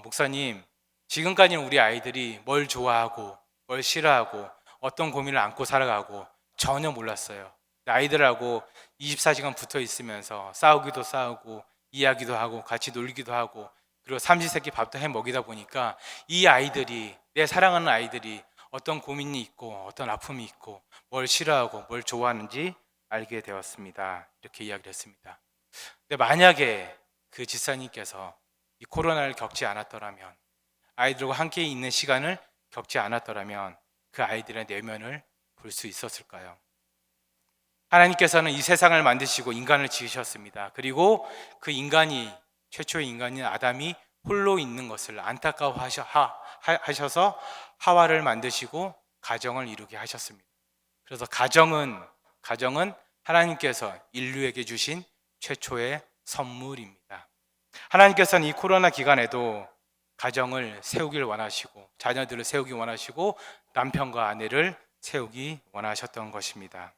목사님, 지금까지는 우리 아이들이 뭘 좋아하고 뭘 싫어하고 어떤 고민을 안고 살아가고 전혀 몰랐어요. 아이들하고 24시간 붙어 있으면서 싸우기도 싸우고 이야기도 하고 같이 놀기도 하고 그리고 삼시세끼 밥도 해 먹이다 보니까 이 아이들이, 내 사랑하는 아이들이 어떤 고민이 있고 어떤 아픔이 있고 뭘 싫어하고 뭘 좋아하는지 알게 되었습니다. 이렇게 이야기를 했습니다. 근데 만약에 그 지사님께서 이 코로나를 겪지 않았더라면, 아이들과 함께 있는 시간을 겪지 않았더라면 그 아이들의 내면을 볼 수 있었을까요? 하나님께서는 이 세상을 만드시고 인간을 지으셨습니다. 그리고 그 인간이, 최초의 인간인 아담이 홀로 있는 것을 안타까워하셔서 하와를 만드시고 가정을 이루게 하셨습니다. 그래서 가정은 하나님께서 인류에게 주신 최초의 선물입니다. 하나님께서는 이 코로나 기간에도 가정을 세우길 원하시고 자녀들을 세우기 원하시고 남편과 아내를 세우기 원하셨던 것입니다.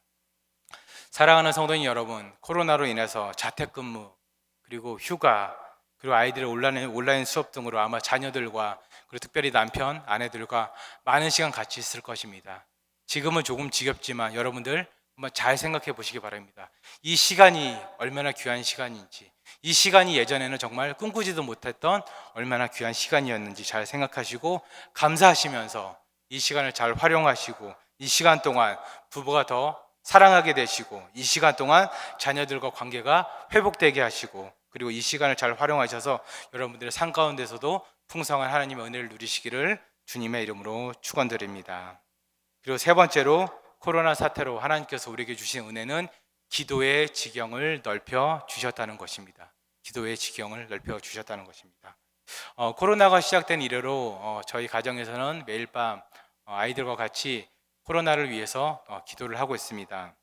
사랑하는 성도님 여러분, 코로나로 인해서 자택근무 그리고 휴가 그리고 아이들의 온라인 수업 등으로 아마 자녀들과 그리고 특별히 남편, 아내들과 많은 시간 같이 있을 것입니다. 지금은 조금 지겹지만 여러분들 한번 잘 생각해 보시기 바랍니다. 이 시간이 얼마나 귀한 시간인지, 이 시간이 예전에는 정말 꿈꾸지도 못했던 얼마나 귀한 시간이었는지 잘 생각하시고 감사하시면서 이 시간을 잘 활용하시고 이 시간 동안 부부가 더 사랑하게 되시고 이 시간 동안 자녀들과 관계가 회복되게 하시고 그리고 이 시간을 잘 활용하셔서 여러분들의 삶 가운데서도 풍성한 하나님의 은혜를 누리시기를 주님의 이름으로 축원드립니다. 그리고 세 번째로 코로나 사태로 하나님께서 우리에게 주신 은혜는 기도의 지경을 넓혀 주셨다는 것입니다. 기도의 지경을 넓혀 주셨다는 것입니다. 코로나가 시작된 이래로 저희 가정에서는 매일 밤 아이들과 같이 코로나를 위해서 기도를 하고 있습니다.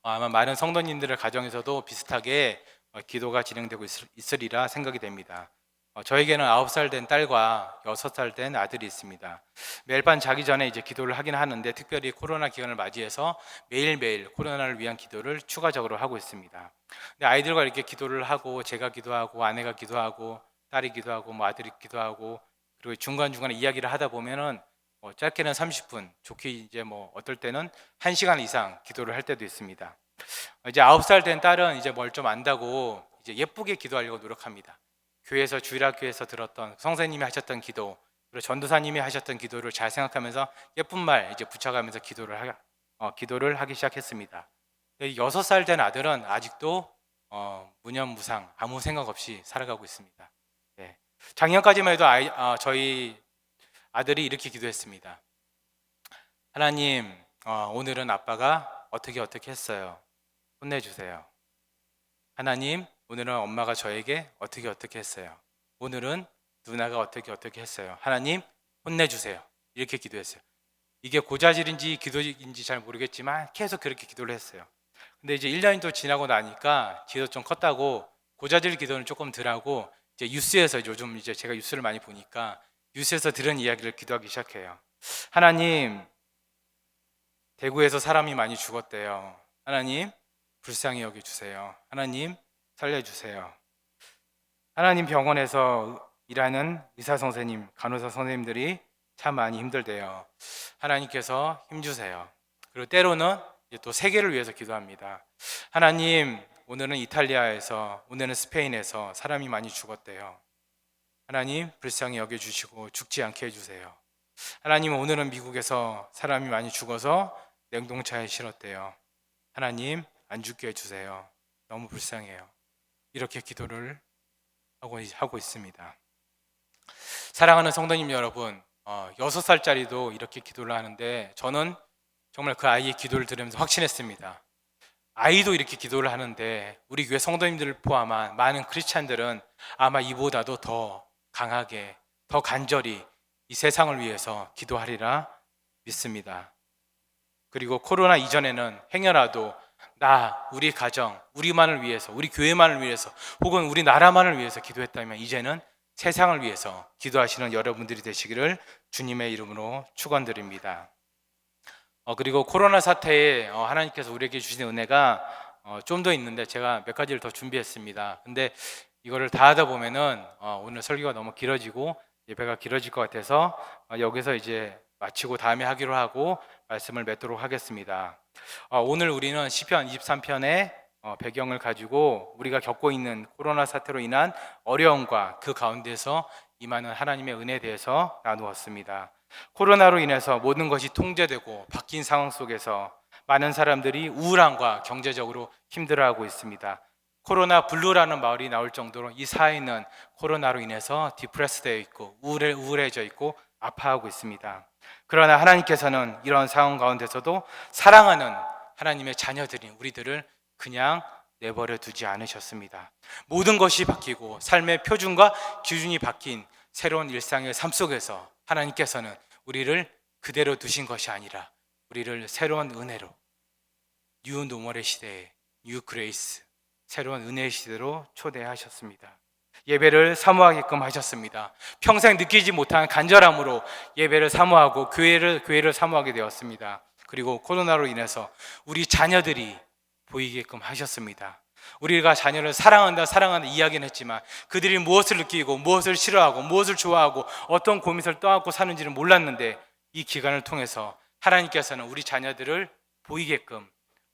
아마 많은 성도님들의 가정에서도 비슷하게 기도가 진행되고 있으리라 생각이 됩니다. 저에게는 9살 된 딸과 6살 된 아들이 있습니다. 매일 밤 자기 전에 이제 기도를 하긴 하는데 특별히 코로나 기간을 맞이해서 매일매일 코로나를 위한 기도를 추가적으로 하고 있습니다. 근데 아이들과 이렇게 기도를 하고 제가 기도하고 아내가 기도하고 딸이 기도하고 뭐 아들이 기도하고 그리고 중간중간에 이야기를 하다 보면은 짧게는 30분, 좋게 이제 뭐 어떨 때는 1시간 이상 기도를 할 때도 있습니다. 이제 9살 된 딸은 이제 뭘 좀 안다고 이제 예쁘게 기도하려고 노력합니다. 교회에서 주일학교에서 들었던 선생님이 하셨던 기도, 그리고 전도사님이 하셨던 기도를 잘 생각하면서 예쁜 말 이제 붙여가면서 기도를 하기 시작했습니다. 6살 된 아들은 아직도 무념무상 아무 생각 없이 살아가고 있습니다. 네. 작년까지만 해도 저희 아들이 이렇게 기도했습니다. 하나님, 오늘은 아빠가 어떻게 했어요. 혼내주세요. 하나님, 오늘은 엄마가 저에게 어떻게 했어요. 오늘은 누나가 어떻게 했어요. 하나님, 혼내주세요. 이렇게 기도했어요. 이게 고자질인지 기도인지 잘 모르겠지만 계속 그렇게 기도를 했어요. 근데 이제 1년이 또 지나고 나니까 기도 좀 컸다고 고자질 기도는 조금 덜하고 이제 뉴스에서 요즘 이제 제가 뉴스를 많이 보니까 뉴스에서 들은 이야기를 기도하기 시작해요. 하나님, 대구에서 사람이 많이 죽었대요. 하나님, 불쌍히 여겨주세요. 하나님, 살려주세요. 하나님, 병원에서 일하는 의사 선생님, 간호사 선생님들이 참 많이 힘들대요. 하나님께서 힘주세요. 그리고 때로는 이제 또 세계를 위해서 기도합니다. 하나님, 오늘은 이탈리아에서, 오늘은 스페인에서 사람이 많이 죽었대요. 하나님, 불쌍히 여겨주시고 죽지 않게 해주세요. 하나님, 오늘은 미국에서 사람이 많이 죽어서 냉동차에 실었대요. 하나님, 안 죽게 해주세요. 너무 불쌍해요. 이렇게 기도를 하고 있습니다. 사랑하는 성도님 여러분, 6살짜리도 이렇게 기도를 하는데 저는 정말 그 아이의 기도를 들으면서 확신했습니다. 아이도 이렇게 기도를 하는데 우리 교회 성도님들을 포함한 많은 크리스찬들은 아마 이보다도 더 강하게, 더 간절히 이 세상을 위해서 기도하리라 믿습니다. 그리고 코로나 이전에는 행여라도 우리 가정, 우리만을 위해서, 우리 교회만을 위해서 혹은 우리 나라만을 위해서 기도했다면 이제는 세상을 위해서 기도하시는 여러분들이 되시기를 주님의 이름으로 축원드립니다. 그리고 코로나 사태에 하나님께서 우리에게 주신 은혜가 좀 더 있는데 제가 몇 가지를 더 준비했습니다. 근데 이거를 다 하다 보면은 오늘 설교가 너무 길어지고 예배가 길어질 것 같아서 여기서 이제 마치고 다음에 하기로 하고 말씀을 맺도록 하겠습니다. 오늘 우리는 시편 23편의 배경을 가지고 우리가 겪고 있는 코로나 사태로 인한 어려움과 그 가운데서 임하는 하나님의 은혜에 대해서 나누었습니다. 코로나로 인해서 모든 것이 통제되고 바뀐 상황 속에서 많은 사람들이 우울함과 경제적으로 힘들어하고 있습니다. 코로나 블루라는 말이 나올 정도로 이 사회는 코로나로 인해서 디프레스되어 있고 우울해져 있고 아파하고 있습니다. 그러나 하나님께서는 이런 상황 가운데서도 사랑하는 하나님의 자녀들인 우리들을 그냥 내버려 두지 않으셨습니다. 모든 것이 바뀌고 삶의 표준과 기준이 바뀐 새로운 일상의 삶 속에서 하나님께서는 우리를 그대로 두신 것이 아니라 우리를 새로운 은혜로 뉴 노멀의 시대에 뉴 그레이스 새로운 은혜의 시대로 초대하셨습니다. 예배를 사모하게끔 하셨습니다. 평생 느끼지 못한 간절함으로 예배를 사모하고 교회를 사모하게 되었습니다. 그리고 코로나로 인해서 우리 자녀들이 보이게끔 하셨습니다. 우리가 자녀를 사랑한다 이야기는 했지만 그들이 무엇을 느끼고 무엇을 싫어하고 무엇을 좋아하고 어떤 고민을 떠안고 사는지는 몰랐는데 이 기간을 통해서 하나님께서는 우리 자녀들을 보이게끔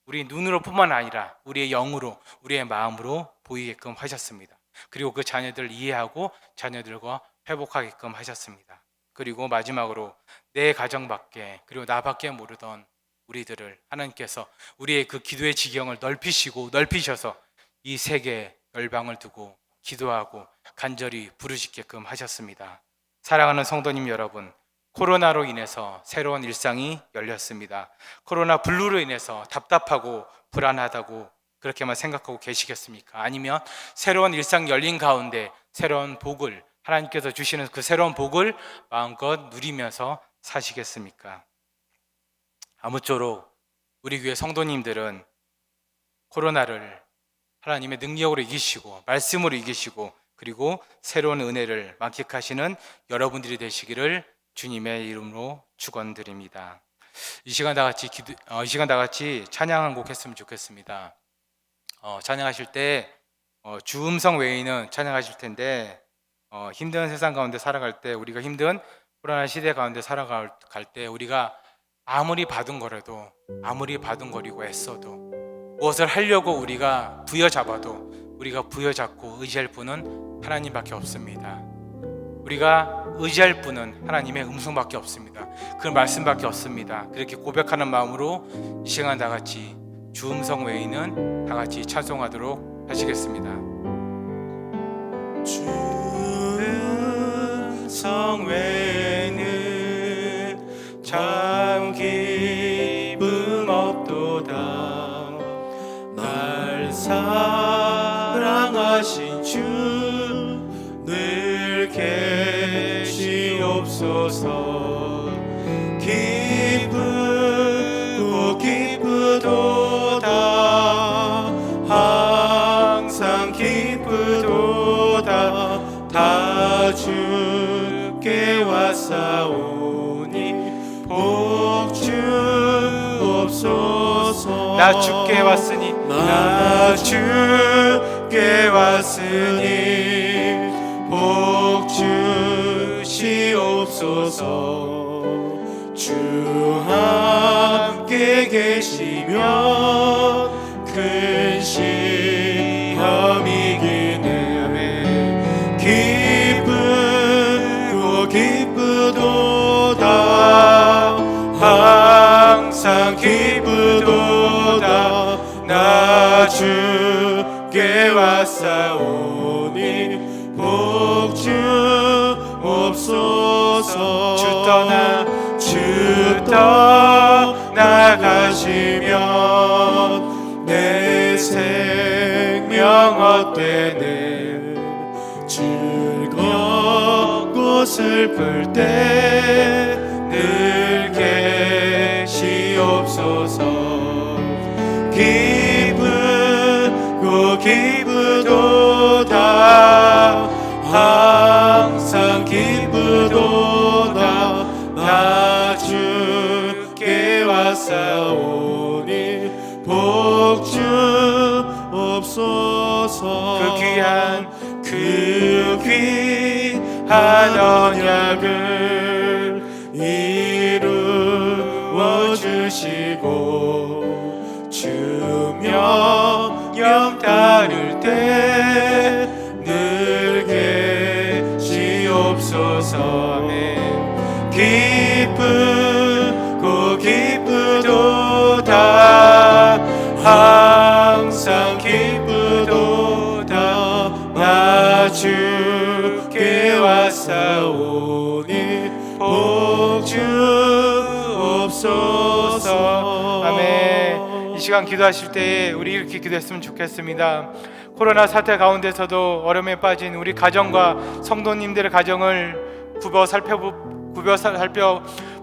우리 눈으로뿐만 아니라 우리의 영으로, 우리의 마음으로 보이게끔 하셨습니다. 그리고 그 자녀들을 이해하고 자녀들과 회복하게끔 하셨습니다. 그리고 마지막으로 내 가정밖에, 그리고 나밖에 모르던 우리들을 하나님께서 우리의 그 기도의 지경을 넓히셔서 이 세계 열방을 두고 기도하고 간절히 부르짖게끔 하셨습니다. 사랑하는 성도님 여러분, 코로나로 인해서 새로운 일상이 열렸습니다. 코로나 블루로 인해서 답답하고 불안하다고 그렇게만 생각하고 계시겠습니까? 아니면 새로운 일상 열린 가운데 새로운 복을, 하나님께서 주시는 그 새로운 복을 마음껏 누리면서 사시겠습니까? 아무쪼록 우리 교회 성도님들은 코로나를 하나님의 능력으로 이기시고 말씀으로 이기시고 그리고 새로운 은혜를 만끽하시는 여러분들이 되시기를 주님의 이름으로 축원드립니다. 이 시간 다 같이 찬양 한 곡 했으면 좋겠습니다. 찬양하실 때 주음성 외에는 찬양하실 텐데 힘든 세상 가운데 살아갈 때, 우리가 힘든 코로나 시대 가운데 살아갈 때 우리가 아무리 바둥거려도, 아무리 바둥거리고 애써도, 무엇을 하려고 우리가 부여잡아도 우리가 부여잡고 의지할 분은 하나님밖에 없습니다. 우리가 의지할 분은 하나님의 음성밖에 없습니다. 그 말씀밖에 없습니다. 그렇게 고백하는 마음으로 이 시간 다 같이 주 음성 외에는 다 같이 찬송하도록 하시겠습니다. 주 음성 외에는 참 기쁨 없도다. 날 사랑하신 주 늘 계시옵소서. 기쁘고 기쁘도다. 항상 기쁘도다. 다 주께 왔사오니 복 주옵소서. 나 주께 왔으니, 나 주께 왔으니 복 주시옵소서. 주 함께 계시면 큰 시험이 이기네. 기쁘고 기쁘도다. 항상 기쁘도다. 나 주께 왔사오니 복 주옵소서. 주 떠나가시면 내 생명 헛되네. 즐겁고 슬플 때 늘 계시옵소서. 기쁘고 기쁘도다. 항상 기쁘도다. 나 주께 왔사오니 복 주옵소서. 그 귀한 언약을 이루어 주시고 주 명령 따를 때 늘 계시옵소서. 아멘. 기쁘고 기쁘도다. 항상 기쁘도다. 나 주께 왔사오니 복 주옵소서. 아멘. 이 시간 기도하실 때 우리 이렇게 기도했으면 좋겠습니다. 코로나 사태 가운데서도 어려움에 빠진 우리 가정과 성도님들의 가정을 굽어 살펴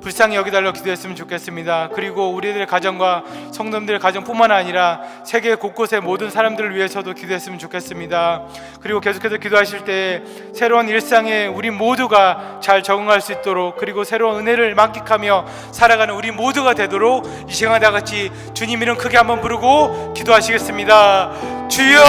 불쌍히 여기달라고 기도했으면 좋겠습니다. 그리고 우리들의 가정과 성도님들의 가정뿐만 아니라 세계 곳곳의 모든 사람들을 위해서도 기도했으면 좋겠습니다. 그리고 계속해서 기도하실 때 새로운 일상에 우리 모두가 잘 적응할 수 있도록, 그리고 새로운 은혜를 만끽하며 살아가는 우리 모두가 되도록 이 시간 다 같이 주님 이름 크게 한번 부르고 기도하시겠습니다. 주여!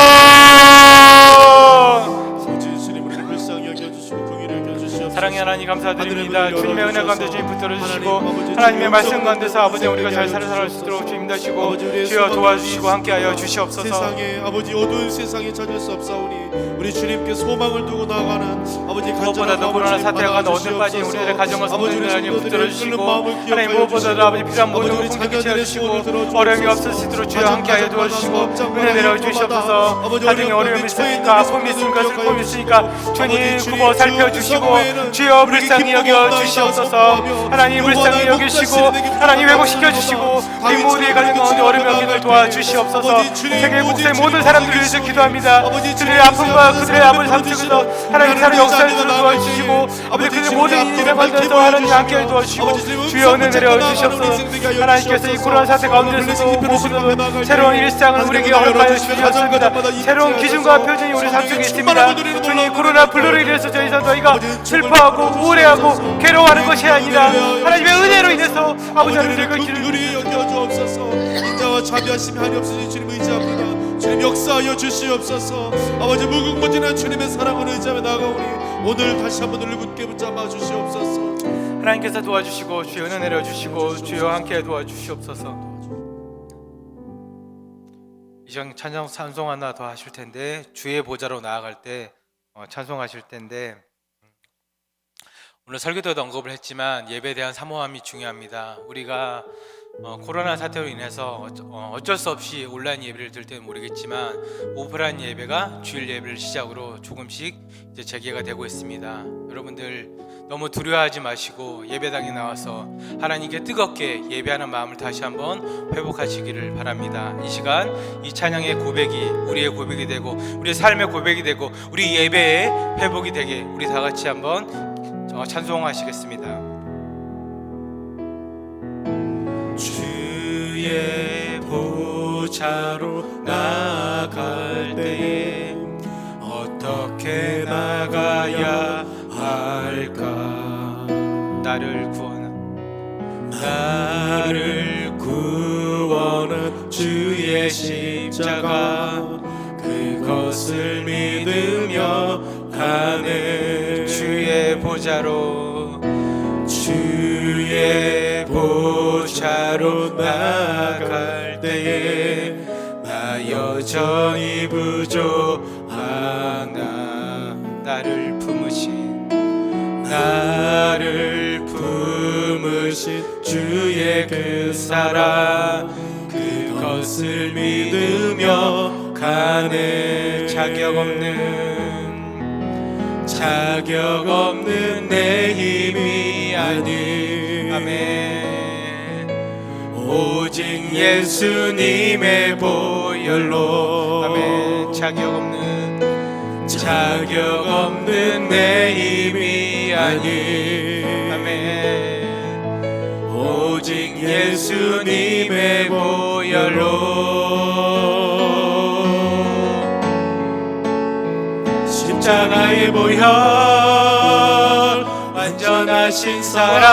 성진 주님, 우리를 불쌍히 여겨주시고 긍휼히 여겨주시옵소서. 사랑의 하나님 감사드립니다. 하늘의 문을 주님의 은혜 가운데 열어주셔서 주님 붙들어 주시고 하나님, 아버지, 하나님의 주님 말씀 영광 가운데서 아버지 우리가 잘 하여 살아갈 수 주시옵소서. 있도록 주님 인도하시고 아버지, 우리의 주여 소망이 도와주시고 함께하여 주시옵소서. 세상에 아버지 어두운 세상에 찾을 수 없사오니 우리 주님께 소망을 두고 나가는 아버지 무엇보다도 코로나 사태가 어느 빠진 우리들의 가정을 성도들 하나님 붙들어 주시고 하나님 무엇보다도 아버지 필요한 모든 것을 풍족히 채워주시고 어려움이 없으시도록 주여 함께하여 도와주시고 은혜 내려 주시옵소서. 가정에 어려움이 있으니까 아픔이 있으니까 슬픔이 있으니까 주님 구보 살펴주시고 주여 불쌍히 여겨주시옵소서. 하나님 불쌍히 여기시고 하나님 회복시켜 주시고 우리 모두의 가정 가운데 어려움이 없기를 도와주시옵소서. 세계 국제 모든 사람들을 위해서 기도합니다. 그들의 아픔과 그들의 아버지 삶 속에서 하나님 사는 역사를 도와주시고 아버지 그들 모든 인생을 받아서 하나님 함께 도와주시고 주여 은혜 내려 주시옵소서. 하나님께서 이 코로나 사태 가운데서도 무엇보다도 새로운 일상을 우리에게 허락하여 주시옵소서. 새로운 기준과 표준이 우리 삶 속에 있습니다. 주님 코로나 블루로 인해서 저희가 슬퍼하고 우울해하고 괴로워하는 것이 아니라 하나님의 은혜로 인해서 아버지 하나님의 그 길을 긍휼히 여겨주옵소서. 인자와 자비하심이 한이 없으니 주님 의지합니다. 주님 역사하여 주시옵소서. 아버지 무궁무진한 주님의 사랑을 의지하며 나아가오니 오늘 다시 한번 우리를 굳게 붙잡아 주시옵소서. 하나님께서 도와주시고 주여 은혜 내려 주시고 주여 함께 도와주시옵소서. 이전 찬양 찬송 하나 더 하실 텐데 주의 보좌로 나아갈 때 찬송하실 텐데 오늘 설교도 언급을 했지만 예배에 대한 사모함이 중요합니다. 우리가 코로나 사태로 인해서 어쩔 수 없이 온라인 예배를 드릴 때는 모르겠지만 오프라인 예배가 주일 예배를 시작으로 조금씩 이제 재개가 되고 있습니다. 여러분들 너무 두려워하지 마시고 예배당에 나와서 하나님께 뜨겁게 예배하는 마음을 다시 한번 회복하시기를 바랍니다. 이 시간 이 찬양의 고백이 우리의 고백이 되고 우리의 삶의 고백이 되고 우리 예배의 회복이 되게 우리 다 같이 한번 찬송하시겠습니다. 주의 보좌로 나아갈 때에 어떻게 나가야 할까? 나를 구원한 주의 십자가 그것을 믿으며 가는 주의 보좌로 나아갈 때에 나 여전히 부족하나 나를 품으신 주의 그 사랑 그것을 믿으며 가는 자격 없는 내 힘이 아닌 아멘 오직 예수님의 보혈로 아멘 자격 없는 내 힘이 아닌 아멘 오직 예수님의 보혈로 십자가의 보혈 완전하신 사랑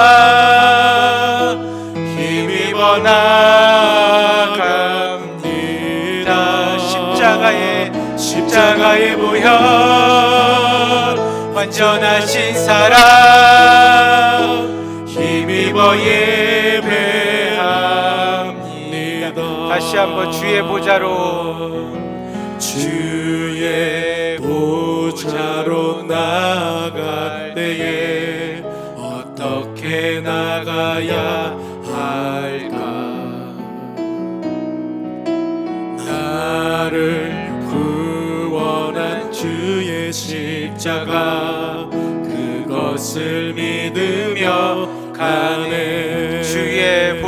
힘입어 나갑니다. 십자가의 보혈 완전하신 사랑 힘입어 예배합니다. 다시 한번 주의 보좌로 나아갈 때에 어떻게 나가야 할까? 나를 구원한 주의 십자가 그것을 믿으며 가는 주의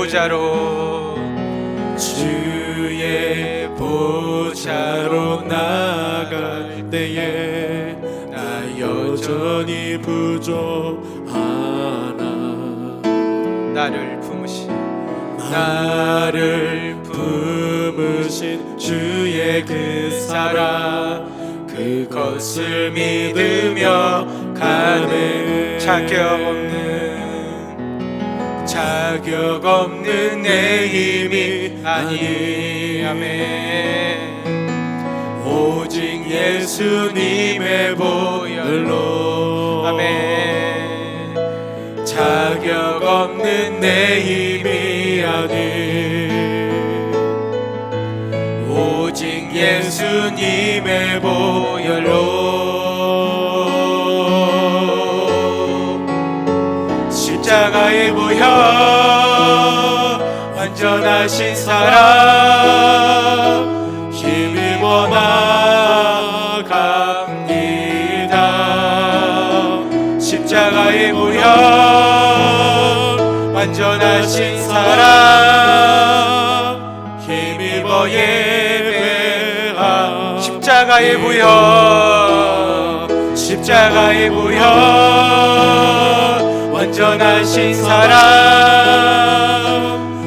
보좌로 나아갈 때에 나 여전히 부족하나 나를 품으신 주의 그 사랑 그것을 믿으며 가는 자격 없는 내 힘이 아니 아멘 오직 예수님의 보혈로 아멘 자격 없는 내 힘이 아닌 오직 예수님의 보혈로 십자가의 보혈 완전하신 사랑 힘입어 나갑니다. 십자가의 보혈 완전하신 사랑 힘입어 예배하 십자가의 보혈 십자가의 보혈 완전하신 사랑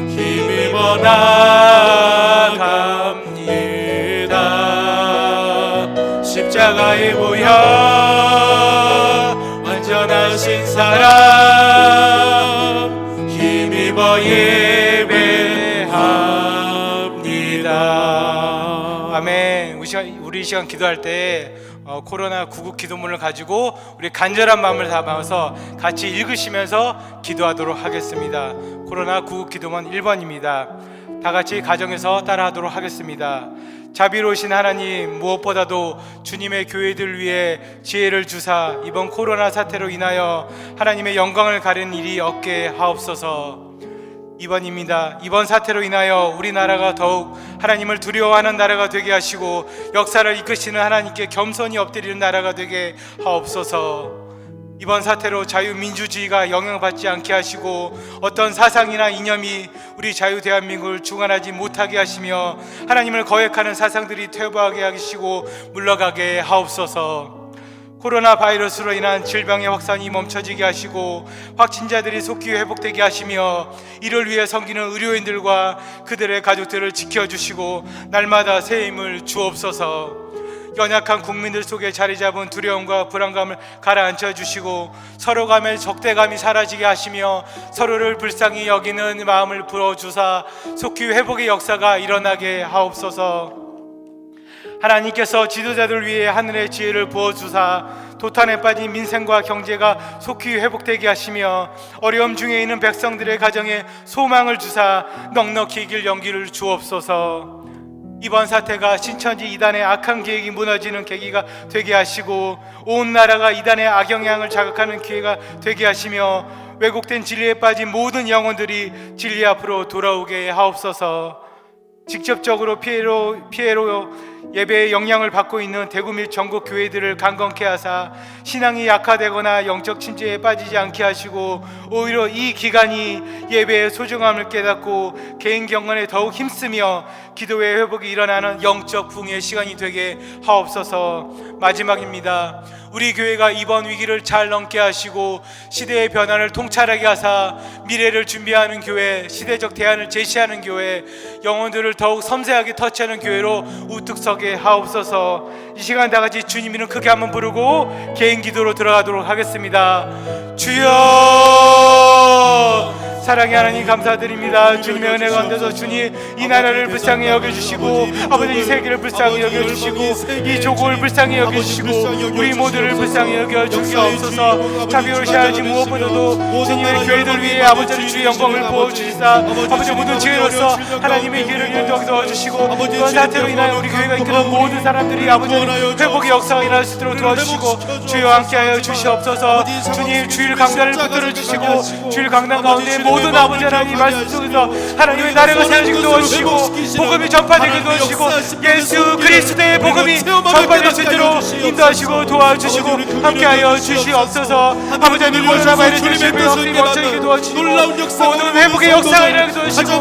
힘입어 나갑니다. 십자가의 보혈 완전하신 사랑 힘입어 예배합니다. 아멘. 우리 이 시간 기도할 때 코로나 구국 기도문을 가지고 우리 간절한 마음을 담아서 같이 읽으시면서 기도하도록 하겠습니다. 코로나 구국 기도문 1번입니다. 다 같이 가정에서 따라하도록 하겠습니다. 자비로우신 하나님, 무엇보다도 주님의 교회들 위해 지혜를 주사 이번 코로나 사태로 인하여 하나님의 영광을 가리는 일이 없게 하옵소서. 2번입니다. 이번 사태로 인하여 우리나라가 더욱 하나님을 두려워하는 나라가 되게 하시고 역사를 이끄시는 하나님께 겸손히 엎드리는 나라가 되게 하옵소서. 이번 사태로 자유민주주의가 영향받지 않게 하시고 어떤 사상이나 이념이 우리 자유 대한민국을 주관하지 못하게 하시며 하나님을 거역하는 사상들이 퇴보하게 하시고 물러가게 하옵소서. 코로나 바이러스로 인한 질병의 확산이 멈춰지게 하시고 확진자들이 속히 회복되게 하시며 이를 위해 섬기는 의료인들과 그들의 가족들을 지켜주시고 날마다 새 힘을 주옵소서. 연약한 국민들 속에 자리 잡은 두려움과 불안감을 가라앉혀 주시고 서로 간의 적대감이 사라지게 하시며 서로를 불쌍히 여기는 마음을 불어주사 속히 회복의 역사가 일어나게 하옵소서. 하나님께서 지도자들 위해 하늘의 지혜를 부어주사 도탄에 빠진 민생과 경제가 속히 회복되게 하시며 어려움 중에 있는 백성들의 가정에 소망을 주사 넉넉히 이길 용기를 주옵소서. 이번 사태가 신천지 이단의 악한 계획이 무너지는 계기가 되게 하시고 온 나라가 이단의 악영향을 자극하는 기회가 되게 하시며 왜곡된 진리에 빠진 모든 영혼들이 진리 앞으로 돌아오게 하옵소서. 직접적으로 피해로 예배의 영향을 받고 있는 대구 및 전국 교회들을 강건케 하사 신앙이 약화되거나 영적 침체에 빠지지 않게 하시고 오히려 이 기간이 예배의 소중함을 깨닫고 개인 경건에 더욱 힘쓰며 기도의 회복이 일어나는 영적 부흥의 시간이 되게 하옵소서. 마지막입니다. 우리 교회가 이번 위기를 잘 넘게 하시고 시대의 변화를 통찰하게 하사 미래를 준비하는 교회, 시대적 대안을 제시하는 교회, 영혼들을 더욱 섬세하게 터치하는 교회로 우뚝 서게 하옵소서. 이 시간 다 같이 주님 이름 크게 한번 부르고 개인 기도로 들어가도록 하겠습니다. 주여, 사랑의 하나님 감사드립니다. 주님의 은혜 가운데서 주님 이 나라를 불쌍히 여겨주시고 아버지 이 세계를 불쌍히 여겨주시고 이 조국을 불쌍히 여겨주시고 우리 모두를 불쌍히 여겨주시옵소서. 자비로우신 하나님, 무엇보다도 주님의 교회들 위해 아버지를 주의 영광을 부어주시사 아버지 모든 지혜로서 하나님의 길을 인도하게 도와주시고 이번 사태로 인하여 우리 교회가 이끄는 모든 사람들이 아버지 회복의 역사가 일어날 수 있도록 도와주시고 주여 함께하여 주시옵소서. 주님 주일 강단을 붙들어 주시고 주일 강단 가운데 모든 아버지 하나님 말씀 속에서 하나님의 나라가 세워지게 도와주시고 복음이 전파되게 도와주시고 예수 그리스도의 복음이 전파될 수 있도록 인도하시고 도와주시고 함께하여 주시옵소서. 아버지 하나님 코로나 바이러스의 질병 확산이 멈춰지게 도와주시고 모든 회복의 역사가 일어나게 도와주시고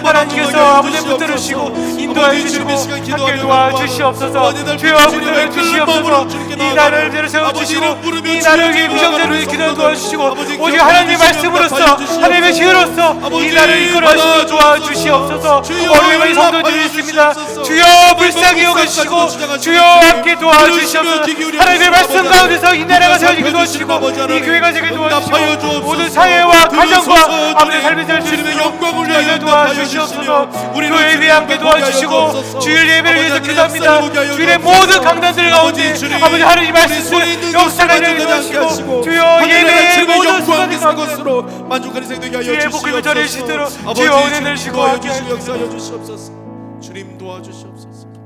하나님께서 아버지 붙들으시고 인도하여 주시고 함께 도와주시옵소서. 주여 붙들어 주시옵소서. 이 나라를 대로 세워주시고 이 나라를 위해 구정대로 기도해 도와주시고 오직 하나님의 말씀으로써 하나님의 지혜로 리더로서 이 나라를 이끌어주시고 도와주시옵소서. 어려움의 성도들이 있습니다. 주여 불쌍히 여겨주시고 주여 함께 도와주시옵소서. 하나님의 말씀 가운데서 이 나라가 세워지게 도와주시고 이 교회가 되게 도와주시고 모든 사회와 가정과 아버지 삶의 살수 있는 영광을 위하여 도와주시옵소서. 교회에 위해 함께 도와주시고 주일 예배를 위해서 기도합니다. 주일의 모든 강단들 가운데 아버지 하나님 말씀 역사가 되게 도와주시고 주여 예배의 모든 순간들 것으로 만족하는 생명이 하여 주의 복음을 전해주시도록 주시옵소서. 주여 아버지 은혜를 주시고 주여 함께 주시옵소서. 주님 도와주시옵소서.